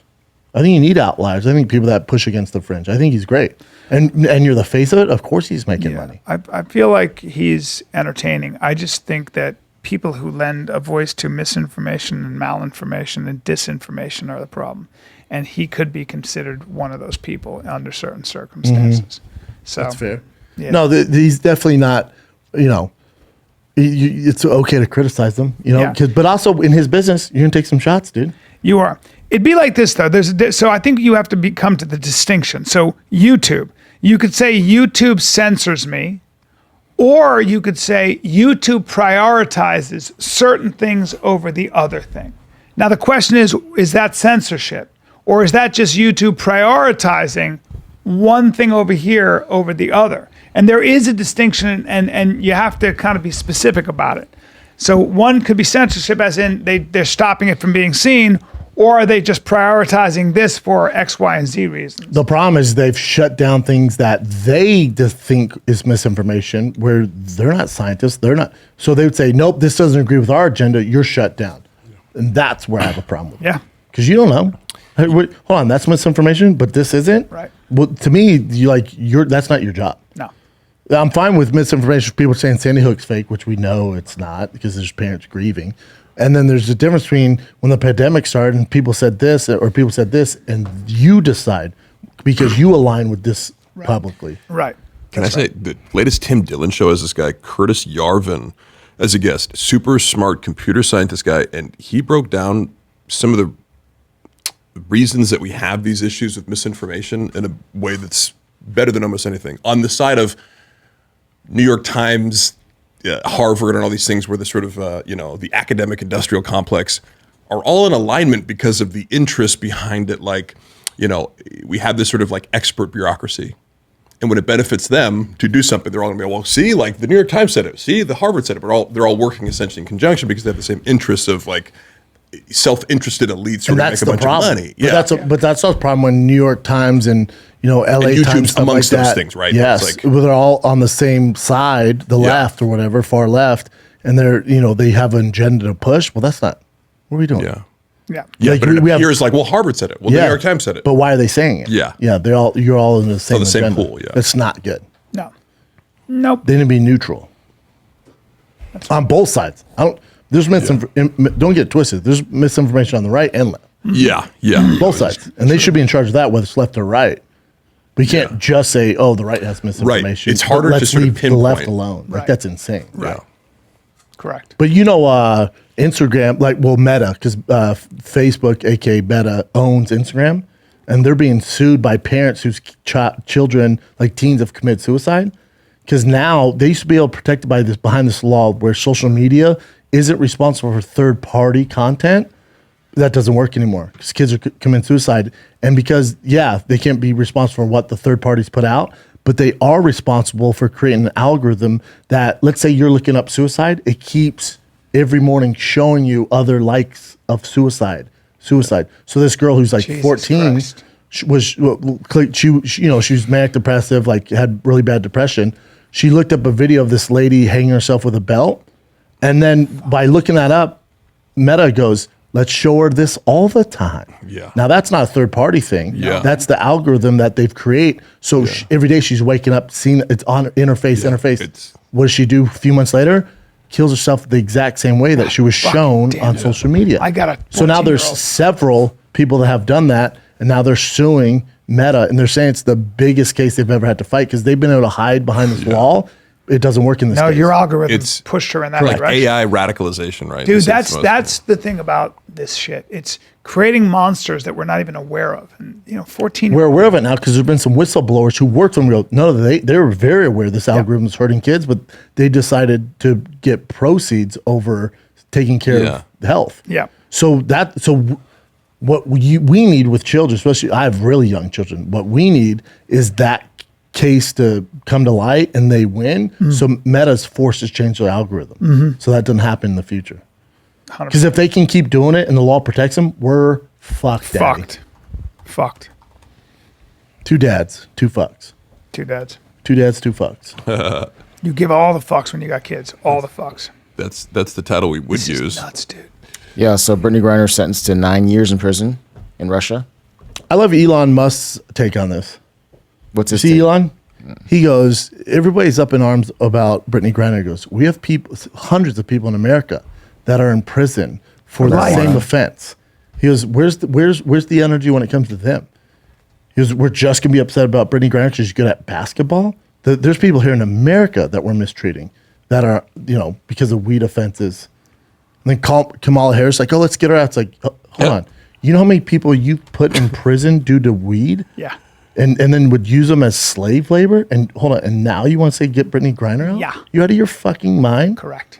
I think you need outliers. I think people that push against the fringe. I think he's great. And you're the face of it. Of course he's making money. I feel like he's entertaining. I just think that people who lend a voice to misinformation and malinformation and disinformation are the problem. And he could be considered one of those people under certain circumstances. So That's fair. Yeah. No, he's definitely not, it's okay to criticize them, Yeah. but also in his business, you can take some shots, dude. You are. It'd be like this though. So I think you have to come to the distinction. So YouTube, you could say YouTube censors me, or you could say YouTube prioritizes certain things over the other thing. Now the question is that censorship, or is that just YouTube prioritizing one thing over here over the other? And there is a distinction, and you have to kind of be specific about it. So one could be censorship, as in they're stopping it from being seen, or are they just prioritizing this for X, Y, and Z reasons? The problem is they've shut down things that they just think is misinformation, where they're not scientists. They're not. So they would say, nope, this doesn't agree with our agenda. You're shut down. And that's where I have a problem with it. Yeah. Because you don't know. Hey, wait, hold on, that's misinformation, but this isn't? Right. Well, to me, that's not your job. No. I'm fine with misinformation. People saying Sandy Hook's fake, which we know it's not because there's parents grieving. And then there's a difference between when the pandemic started and people said this or people said this, and you decide because you align with this publicly. Right. Can I say the latest Tim Dillon show has this guy, Curtis Yarvin, as a guest, super smart computer scientist guy. And he broke down some of the reasons that we have these issues with misinformation in a way that's better than almost anything. On the side of New York Times, Harvard, and all these things where the sort of, the academic industrial complex are all in alignment because of the interest behind it. Like, we have this sort of like expert bureaucracy. And when it benefits them to do something, they're all going to be, well, see, like the New York Times said it, see, the Harvard said it, but they're all working essentially in conjunction because they have the same interests of like self-interested elites who And make that's a the bunch problem. of money. But that's the problem when New York Times and LA And Times YouTube's stuff amongst like those that, things, right? Yes, It's like- they're all on the same side, the left or whatever, far left, and they're they have an agenda to push. Well, that's not. What are we doing? Yeah. Yeah. Yeah, Like, but it we have- appears like, well, Harvard said it. Well, the New York Times said it. But why are they saying it? Yeah. yeah. You're all in the same. the same agenda. pool, yeah. That's not good. No. Nope. They need to be neutral on both sides. There's don't get it twisted. There's misinformation on the right and left, Yeah. both sides, and they should be in charge of that, whether it's left or right. But you can't just say, "Oh, the right has misinformation." It's harder but to let's sort of leave the left pinpoint. alone. Like Right. that's insane. Yeah. Correct. But Instagram, Meta, because Facebook, aka Meta, owns Instagram, and they're being sued by parents whose children, like teens, have committed suicide. Because now they used to be able to protect behind this law where social media isn't responsible for third-party content. That doesn't work anymore because kids are committing suicide, and because they can't be responsible for what the third parties put out, but they are responsible for creating an algorithm that, let's say you're looking up suicide, it keeps every morning showing you other likes of suicide. So this girl who's like Jesus 14 Christ. she was manic depressive, like had really bad depression. She looked up a video of this lady hanging herself with a belt, and then by looking that up, Meta goes, let's show her this all the time. Yeah. Now that's not a third party thing. Yeah. That's the algorithm that they've created. So every day she's waking up, seeing it's on interface. It's- What does she do a few months later? Kills herself the exact same way that she was shown damn on it. social media. I got a So now there's 14-year-old. several people that have done that, and now they're suing Meta, and they're saying it's the biggest case they've ever had to fight because they've been able to hide behind this wall. It doesn't work in this No, case. your algorithm It's pushed her in that Like direction. AI radicalization, right? Dude, It's that's most- that's the thing about this shit. It's creating monsters that we're not even aware of. And 14. We're aware of it now because there's been some whistleblowers who worked from real. No, they were very aware this algorithm is hurting kids, but they decided to get proceeds over taking care of health. Yeah. So what we need with children, especially I have really young children. What we need is that case to come to light and they win. So Meta's forced to change their algorithm, so that doesn't happen in the future. Because if they can keep doing it and the law protects them, we're fucked. Daddy. Fucked. 2 dads, 2 fucks. 2 dads. 2 dads, 2 fucks. You give all the fucks when you got kids. All the fucks. That's the title we would This use. is nuts, dude. Yeah, so Brittney Griner sentenced to 9 years in prison in Russia. I love Elon Musk's take on this. What's his See, take? Elon? He goes, everybody's up in arms about Brittney Griner. He goes, we have people, hundreds of people in America that are in prison for the same offense. He goes, where's the energy when it comes to them? He goes, we're just gonna be upset about Brittney Griner because she's good at basketball. There's people here in America that we're mistreating that are, because of weed offenses. And then Kamala Harris like, oh, let's get her out. It's like, hold on. You know how many people you put in prison due to weed? Yeah. And then would use them as slave labor? And hold on, and now you want to say get Brittney Griner out? Yeah. You out of your fucking mind? Correct.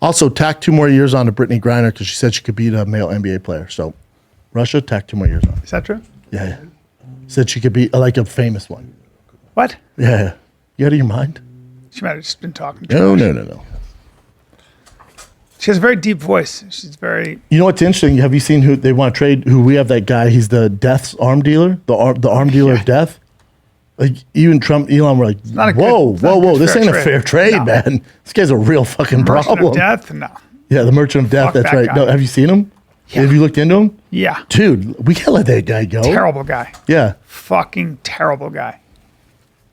Also, tack 2 more years on to Brittney Griner because she said she could beat a male NBA player. So, Russia, tack 2 more years on. Is that true? Yeah. Said she could be like a famous one. What? Yeah. You out of your mind? She might have just been talking. No. She has a very deep voice. She's very. You know what's interesting? Have you seen who they want to trade? Who we have that guy? He's the death's arm dealer, the arm dealer of death. Like even Trump, Elon were like, not a good- whoa, it's not a whoa, good this fair ain't a trade. fair trade, No. man. This guy's a real fucking Merchant problem. of death? No. Yeah, the merchant of death. Fuck That's that right. guy. No, have you seen him? Yeah. Have you looked into him? Yeah. Dude, we can't let that guy go. Terrible guy. Yeah. Fucking terrible guy.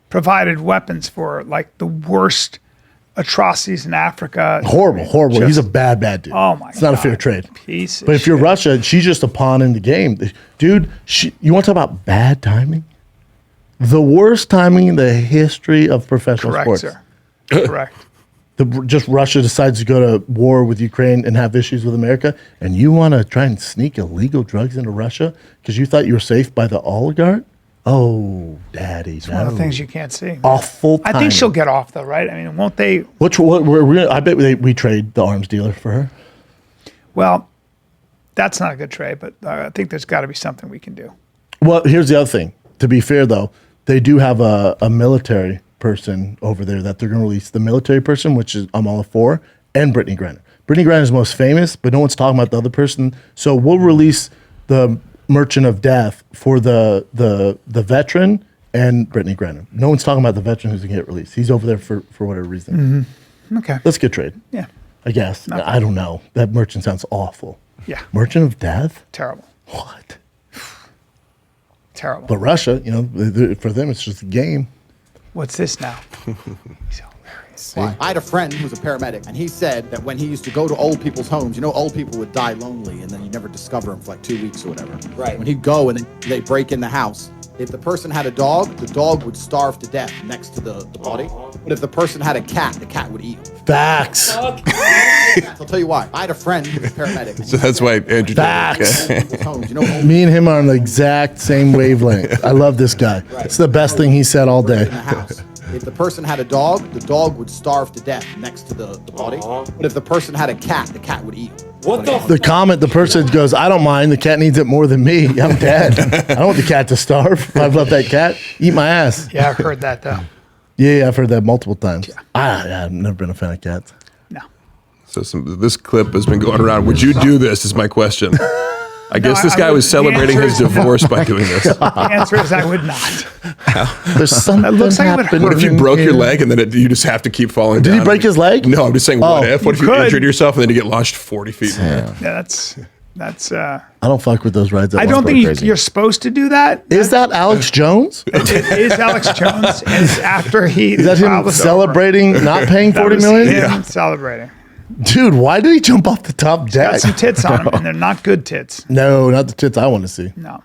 Provided weapons for like the worst atrocities in Africa. Horrible. Just- He's a bad dude. Oh my It's not a God. fair trade. Piece of But if you're shit. Russia, she's just a pawn in the game. Dude, you want to talk about bad timing? The worst timing in the history of professional Correct, sports. sir. Correct. Just Russia decides to go to war with Ukraine and have issues with America, and you want to try and sneak illegal drugs into Russia because you thought you were safe by the oligarch? Oh, daddy. It's One of the things you can't see. awful I timing. think she'll get off though, right? I mean, won't they? I bet we trade the arms dealer for her. Well, that's not a good trade, but I think there's got to be something we can do. Well, here's the other thing. To be fair, though, they do have a military person over there that they're going to release. The military person, which is I'm all for, and Brittney Griner. Brittney Griner is most famous, but no one's talking about the other person. So we'll release the merchant of death for the veteran and Brittney Griner. No one's talking about the veteran who's going to get released. He's over there for whatever reason. Okay. Let's get trade. Yeah. I guess. I don't know. That merchant sounds awful. Yeah. Merchant of death? Terrible. What? Terrible. But Russia, for them, it's just a game. What's this now? Why? I had a friend who was a paramedic, and he said that when he used to go to old people's homes, old people would die lonely, and then you never discover them for like 2 weeks or whatever. Right. When he'd go and they break in the house, if the person had a dog, the dog would starve to death next to the body. But if the person had a cat, the cat would eat him. Facts. I'll tell you why. I had a friend who was a paramedic. and So that's why Andrew Tate. Facts. old people's homes, old Me and him are on the exact same wavelength. I love this guy. It's the best thing he said all day. in the house. If the person had a dog, the dog would starve to death next to the body. But if the person had a cat, the cat would eat him. The person goes, I don't mind. The cat needs it more than me. I'm dead. I don't want the cat to starve. I've let that cat eat my ass. Yeah, I've heard that though. Yeah, I've heard that multiple times. I've never been a fan of cats. No. So this clip has been going around. Would you do this? Is my question. I guess this I guy would- was celebrating the his answer is no. divorce by doing this. The answer is I would not. There's something looks like it would happening What if you broke your here. leg and then you just have to keep falling Did down? he break his leg? No, I'm just saying, what Oh, if? What if you you could. injured yourself and then you get launched 40 feet? Yeah, that's. I don't fuck with those rides. I don't think you're supposed to do that. Is that Alex Jones? It is Alex Jones, and it's after he. Is that him celebrating not paying $40 million? Him celebrating. Dude, why did he jump off the top deck? Got some tits on him, and they're not good tits. No, not the tits I want to see. No.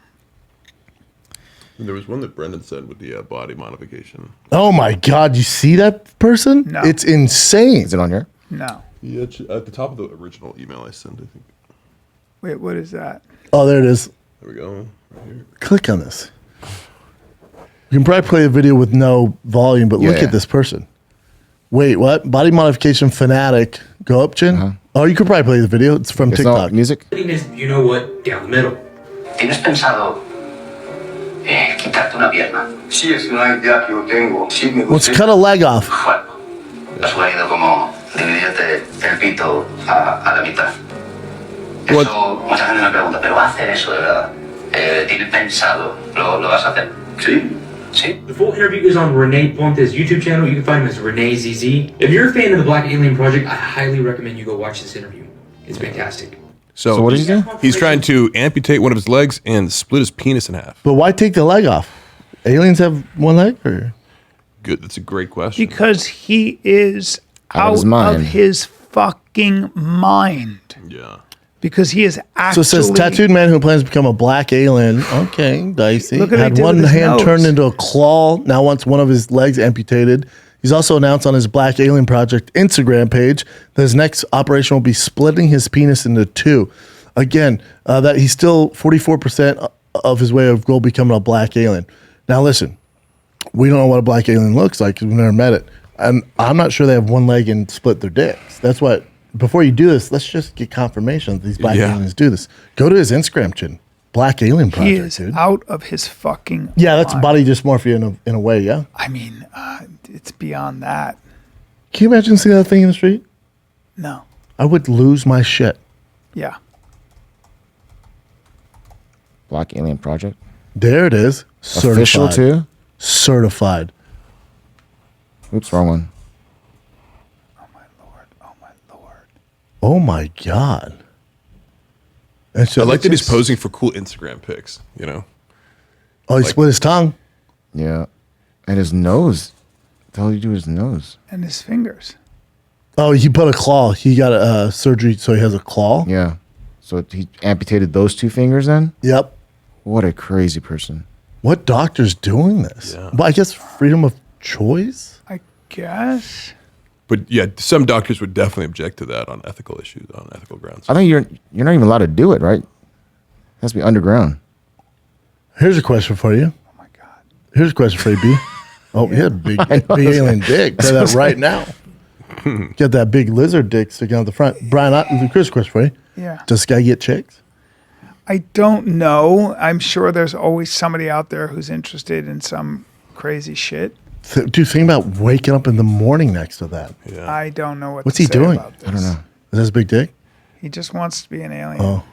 There was one that Brendan said with the body modification. Oh my God, you see that person? No. It's insane. Is it on here? No. Yeah, at the top of the original email I sent, I think. Wait, what is that? Oh, there it is. There we go. Right here. Click on this. You can probably play a video with no volume, but look Yeah. at this person. Wait, what? Body modification fanatic. Go up, Chin. Oh, you could probably play the video. It's from It's not TikTok. music? You know what? Down the middle. ¿Tienes pensado quitarte una pierna? Sí, es una idea que yo tengo. Sí, me Let's cut a leg off. Bueno, has ido como dividirte el pito a la mitad. Eso, mucha gente me pregunta, ¿pero vas a hacer eso de verdad? ¿Tienes pensado? ¿Lo vas a hacer? Sí. Sí. The full interview is on Renee Ponte's YouTube channel. You can find him as Renee ZZ. If you're a fan of the Black Alien Project, I highly recommend you go watch this interview. It's fantastic. So what did he do? He's trying to amputate one of his legs and split his penis in half. But why take the leg off? Aliens have one leg, or Good. That's a great question. Because he is Out of his out mind. of his fucking mind. Yeah. Because he is so actually. it says tattooed man who plans to become a black alien. Okay, dicey. Look at what he Had did one with his hand nose. turned into a claw. Now wants one of his legs amputated. He's also announced on his Black Alien Project Instagram page that his next operation will be splitting his penis into two. Again, that he's still 44% of his way of goal becoming a black alien. Now listen, we don't know what a black alien looks like because we've never met it. And I'm not sure they have one leg and split their dicks. That's what, before you do this, let's just get confirmation that these black aliens do this. Go to his Instagram, Chin. Black Alien Project, He is dude. out of his fucking Yeah, that's mind. body dysmorphia in a way, yeah? I mean, it's beyond that. Can you imagine seeing that thing in the street? No. I would lose my shit. Yeah. Black Alien Project. There it is. Certified. Official too? Certified. Oops, wrong one. Oh my God. And so I like it's that he's just- posing for cool Instagram pics, you know? Oh, he split his tongue. Yeah. And his nose. What the hell did he do with his nose? And his fingers. Oh, he put a claw. He got a surgery, so he has a claw. Yeah. So he amputated those two fingers then? Yep. What a crazy person. What doctor's doing this? Well, I guess freedom of choice. I guess. But yeah, some doctors would definitely object to that on ethical issues, on ethical grounds. I think you're not even allowed to do it, right? It has to be underground. Here's a question for you. Oh my God. Here's a question for you, B. Oh, yeah, big alien dick. Say that right now. Get that big lizard dick sticking out the front. Brian, here's a question for you. Yeah. Does this guy get chicks? I don't know. I'm sure there's always somebody out there who's interested in some crazy shit. Dude, think about waking up in the morning next to that. Yeah. I don't know What's to he say doing? about this. I don't know. Is that his big dick? He just wants to be an alien. Oh.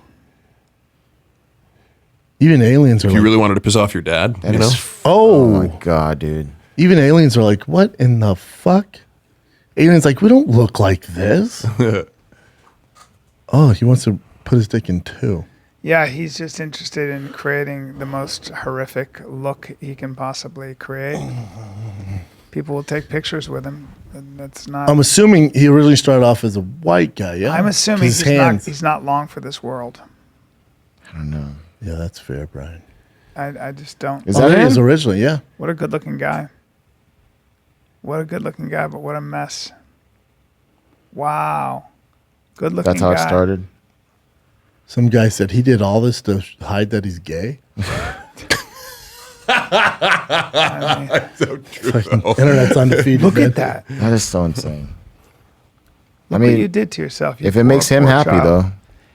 Even aliens are If like, you really wanted to piss off your dad, That you know? is oh, my God, dude. even aliens are like, what in the fuck? Aliens like, we don't look like this. Oh, he wants to put his dick in two. Yeah, he's just interested in creating the most horrific look he can possibly create. People will take pictures with him. And that's not. I'm assuming he originally started off as a white guy, yeah? I'm assuming His hands. he's not long for this world. I don't know. Yeah, that's fair, Brian. I just don't. Is Oh, that there he is him? originally, yeah. What a good looking guy. What a good looking guy, but what a mess. Wow. Good looking That's how guy. it started. Some guy said he did all this to hide that he's gay. So true. Internet's undefeated. Look man. at that. That is so insane. Look mean, what you did to yourself. You If it makes poor, him poor happy, child. though.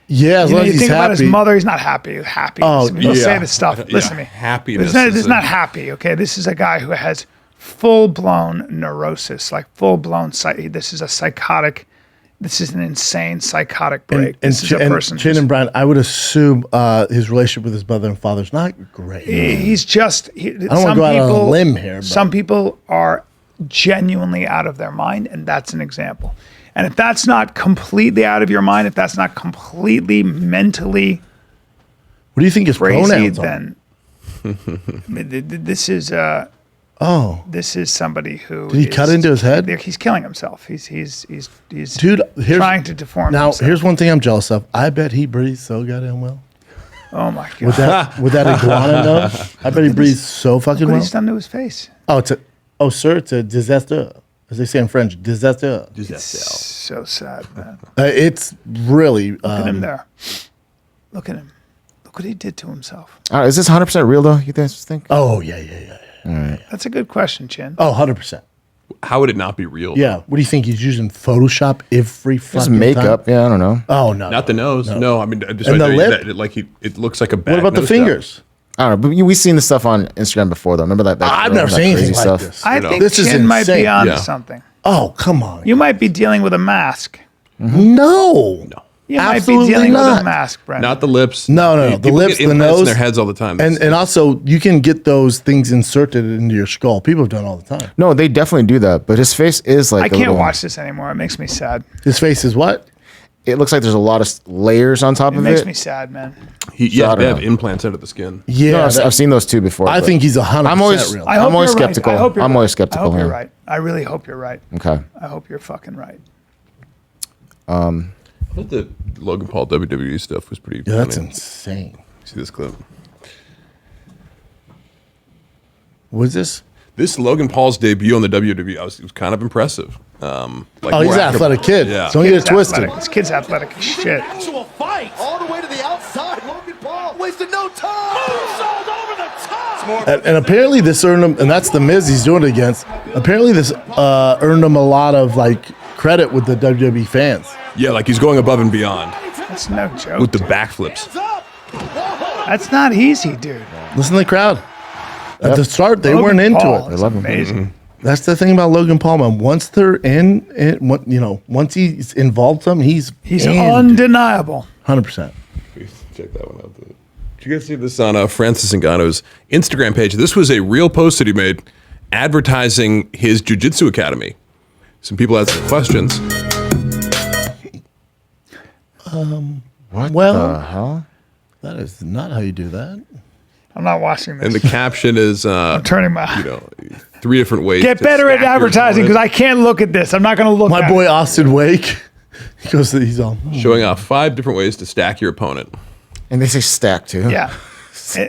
Yeah, as You know, long you as he's think about happy. his mother, he's not happy. Happy. Oh, People yeah. say this stuff. Yeah, Listen to me. happiness This is is not a- happy, okay? This is a guy who has full-blown neurosis, like full-blown, this is a psychotic, this is an insane psychotic break. This is a person Chin who's- and Brian, I would assume his relationship with his mother and father is not great. he's just, I don't want to go out on a limb here. But some people are genuinely out of their mind, and that's an example. And if that's not completely out of your mind, if that's not completely mentally what do you think his crazy, pronouns are? then I mean, this is this is somebody who Did he cut is- into his head? He's killing himself. He's Dude, here's, trying to deform now, himself. here's one thing I'm jealous of. I bet he breathes so goddamn well. Oh my god! With that iguana nose, I bet he breathes so fucking What well. he's done to his face? Sir, it's a disaster. As they say in French, disaster. So sad, man. It's really. Look at him there. Look at him. Look what he did to himself. Is this 100% real, though, you guys think? Oh, yeah. All right. That's a good question, Chin. Oh, 100%. How would it not be real? Yeah. What do you think? He's using Photoshop every Just fucking makeup. time? Yeah, I don't know. Oh, no. Not the nose. No, I mean, just And right the there, lip? it looks like a bad What about the nose fingers? job. I don't know, but we've seen this stuff on Instagram before, though. Remember that? I've girl, never that seen anything crazy like this. I know. think This is Chin might be insane. onto Yeah. something. Oh, come on. You might be dealing with a mask. No. You might be Absolutely dealing with not. a mask, Brent. Not the lips. No. The People lips, get the implants in nose. their heads all the time. And also, you can get those things inserted into your skull. People have done it all the time. No, they definitely do that. But his face is like I a can't little- watch this anymore. It makes me sad. His face is what? It looks like there's a lot of layers on top It of makes it. me sad, man. yeah, I they don't have know. implants under the skin. Yeah, No, I've seen those two before. I but think he's 100% I'm always, real. I hope I'm always you're right. skeptical. I hope you're I'm right. always skeptical. I hope you're yeah. right. I really hope you're right. Okay. I hope you're fucking right. I thought the Logan Paul WWE stuff was pretty Yeah, that's funny. insane. See this clip? What is this? This Logan Paul's debut on the WWE, it was kind of impressive. Like Oh, he's more an acro- athletic kid. Yeah. So he gets Kid's twisted. athletic. This kid's athletic as shit. Actual fight. All the way to the outside. Logan Paul wasted no time. Moonsault over the top. And apparently this earned him, and that's the Miz he's doing it against. Apparently this earned him a lot of like credit with the WWE fans. Yeah, like he's going above and beyond That's no joke. with the backflips. That's not easy, dude. Listen to the crowd. At the start, they Logan weren't into Paul it. is love him. amazing. That's the thing about Logan Paul, man. Once they're once he's involved with them, he's Undeniable. 100%. Check that one out. Did you guys see this on Francis Ngannou's Instagram page? This was a real post that he made advertising his jiu-jitsu academy. Some people had some questions. What Well- the hell? That is not how you do that. I'm not watching this. And the caption is, turning my 3 different ways. Get to better at stack your advertising because opponent. I can't look at this. I'm not going to look My at boy it. Austin Wake, he goes, he's all, Showing off 5 different ways to stack your opponent. And they say stack too. Yeah.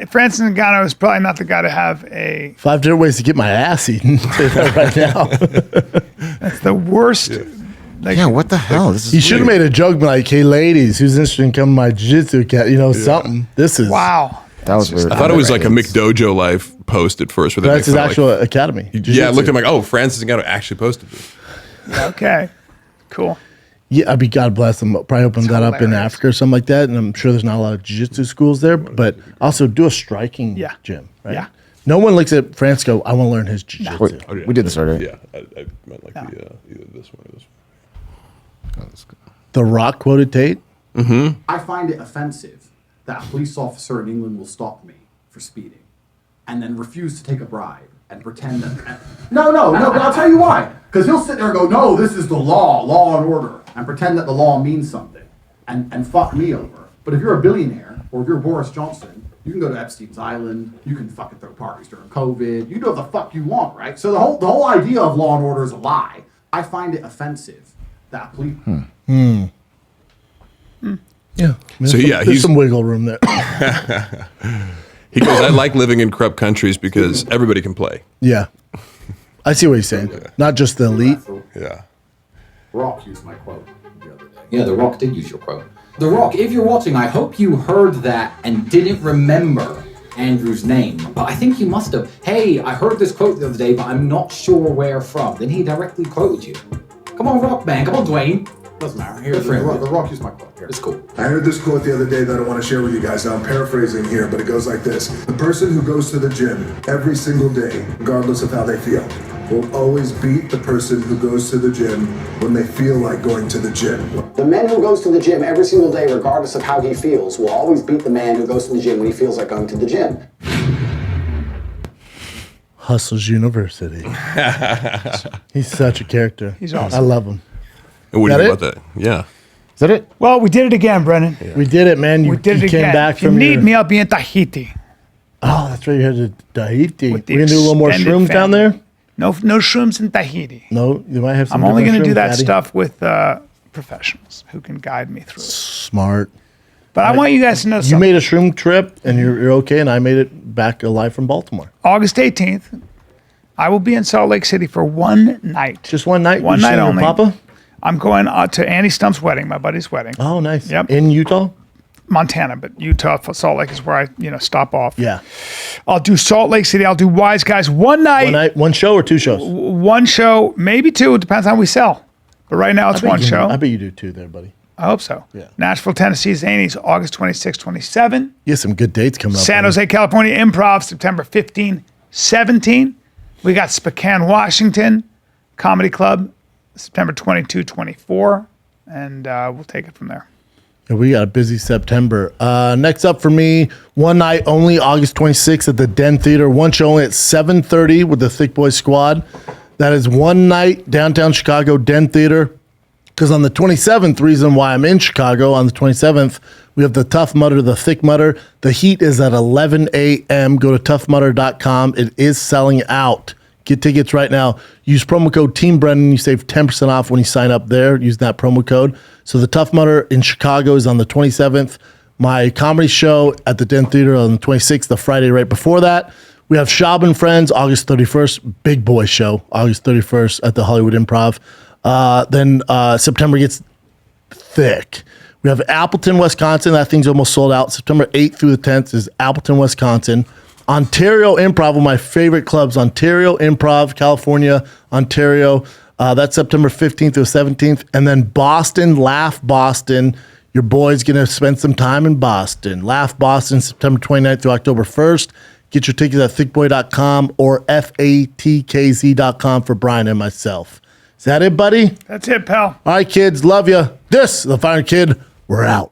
Francis Ngannou is probably not the guy to have a. 5 different ways to get my ass eaten. Say that right now. That's the worst. Like, Yeah, what the hell? This is He should have weird. made a joke like, hey, ladies, who's interested in coming to my jiu-jitsu academy? Something. This is. Wow. That was weird. I thought it was like a McDojo Life post at first. Where they That's make his fun of, actual academy. yeah, I looked at him like, oh, Francis Ngannou actually posted this. Okay. Cool. Yeah, God bless him. Probably opened that up in hilarious. Africa or something like that. And I'm sure there's not a lot of jiu-jitsu schools there, but also do a striking Yeah. gym. Right? Yeah. No one looks at France go, I want to learn his jiu-jitsu. Wait, Oh, yeah. we did this already. Yeah, I meant like either this one or this one. The Rock quoted Tate. I find it offensive that a police officer in England will stop me for speeding and then refuse to take a bribe and pretend that. No, but I'll tell you why. Because he'll sit there and go, no, this is the law and order, and pretend that the law means something and fuck me over. But if you're a billionaire or if you're Boris Johnson, you can go to Epstein's Island, you can fucking throw parties during COVID, you do what the fuck you want, right? So the whole idea of law and order is a lie. I find it offensive that police. Yeah. So, yeah, there's he's- some wiggle room there. He goes, I like living in corrupt countries because everybody can play. Yeah. I see what he's saying. Not just the elite. Yeah. Rock used my quote the other day. Yeah, The Rock did use your quote. The Rock, if you're watching, I hope you heard that and didn't remember Andrew's name. But I think you must have. Hey, I heard this quote the other day, but I'm not sure where from. Then he directly quoted you. Come on, Rock man. Come on, Dwayne. Doesn't matter. Here, the Rock used my quote. Here. It's cool. I heard this quote the other day that I want to share with you guys. Now, I'm paraphrasing here, but it goes like this. The person who goes to the gym every single day, regardless of how they feel, will always beat the person who goes to the gym when they feel like going to the gym. The man who goes to the gym every single day, regardless of how he feels, will always beat the man who goes to the gym when he feels like going to the gym. Hustles University. He's such a character. He's awesome. I love him. And what do you That think about that? Yeah. Is that it? Well, we did it again, Brennan. We did it, man. You, We did it you came again. back If you from need your... me, I'll be in Tahiti. Oh, that's right. You had to Tahiti. We're With the going to do a little more extended shrooms down family. there? No shrooms in Tahiti. No, you might have some I'm only going to different do shrooms, that Daddy. stuff with professionals who can guide me through it. Smart. But I want you guys to know You something. made a shroom trip and you're okay, and I made it back alive from Baltimore. August 18th, I will be in Salt Lake City for one night. Just one night? One You night seeing your only. Papa? I'm going to Andy Stump's wedding, my buddy's wedding. Oh, nice. Yep. In Utah? Montana, but Utah, Salt Lake is where I, stop off. Yeah. I'll do Salt Lake City. I'll do Wise Guys one night. One night, one show or two shows? One show, maybe two. It depends on how we sell. But right now it's one show. I bet you do two there, buddy. I hope so. Yeah. Nashville, Tennessee, Zanies, August 26, 27. You have some good dates coming up. San buddy. Jose, California, Improv, September 15, 17. We got Spokane, Washington, Comedy Club, September 22, 24. And we'll take it from there. Yeah, we got a busy September. Next up for me, one night only, August 26th at the Den Theater. One show only at 7:30 with the Thicccboy Squad. That is one night, downtown Chicago, Den Theater. Because on the 27th, reason why I'm in Chicago, on the 27th, we have the Tough Mudder, the Thick Mudder. The heat is at 11 a.m. Go to toughmudder.com. It is selling out. Get tickets right now. Use promo code Team Brennan. You save 10% off when you sign up there. Use that promo code. So the Tough Mudder in Chicago is on the 27th. My comedy show at the Den Theater on the 26th, the Friday right before that. We have Schaub and Friends, August 31st. Big boy show, August 31st at the Hollywood Improv. Then September gets thick. We have Appleton, Wisconsin. That thing's almost sold out. September 8th through the 10th is Appleton, Wisconsin. Ontario Improv, one of my favorite clubs. Ontario Improv, California, Ontario. That's September 15th through 17th. And then Boston, Laugh Boston. Your boy's going to spend some time in Boston. Laugh Boston, September 29th through October 1st. Get your tickets at thickboy.com or fatkz.com for Bryan and myself. Is that it, buddy? That's it, pal. All right, kids. Love you. This is The Fire Kid. We're out.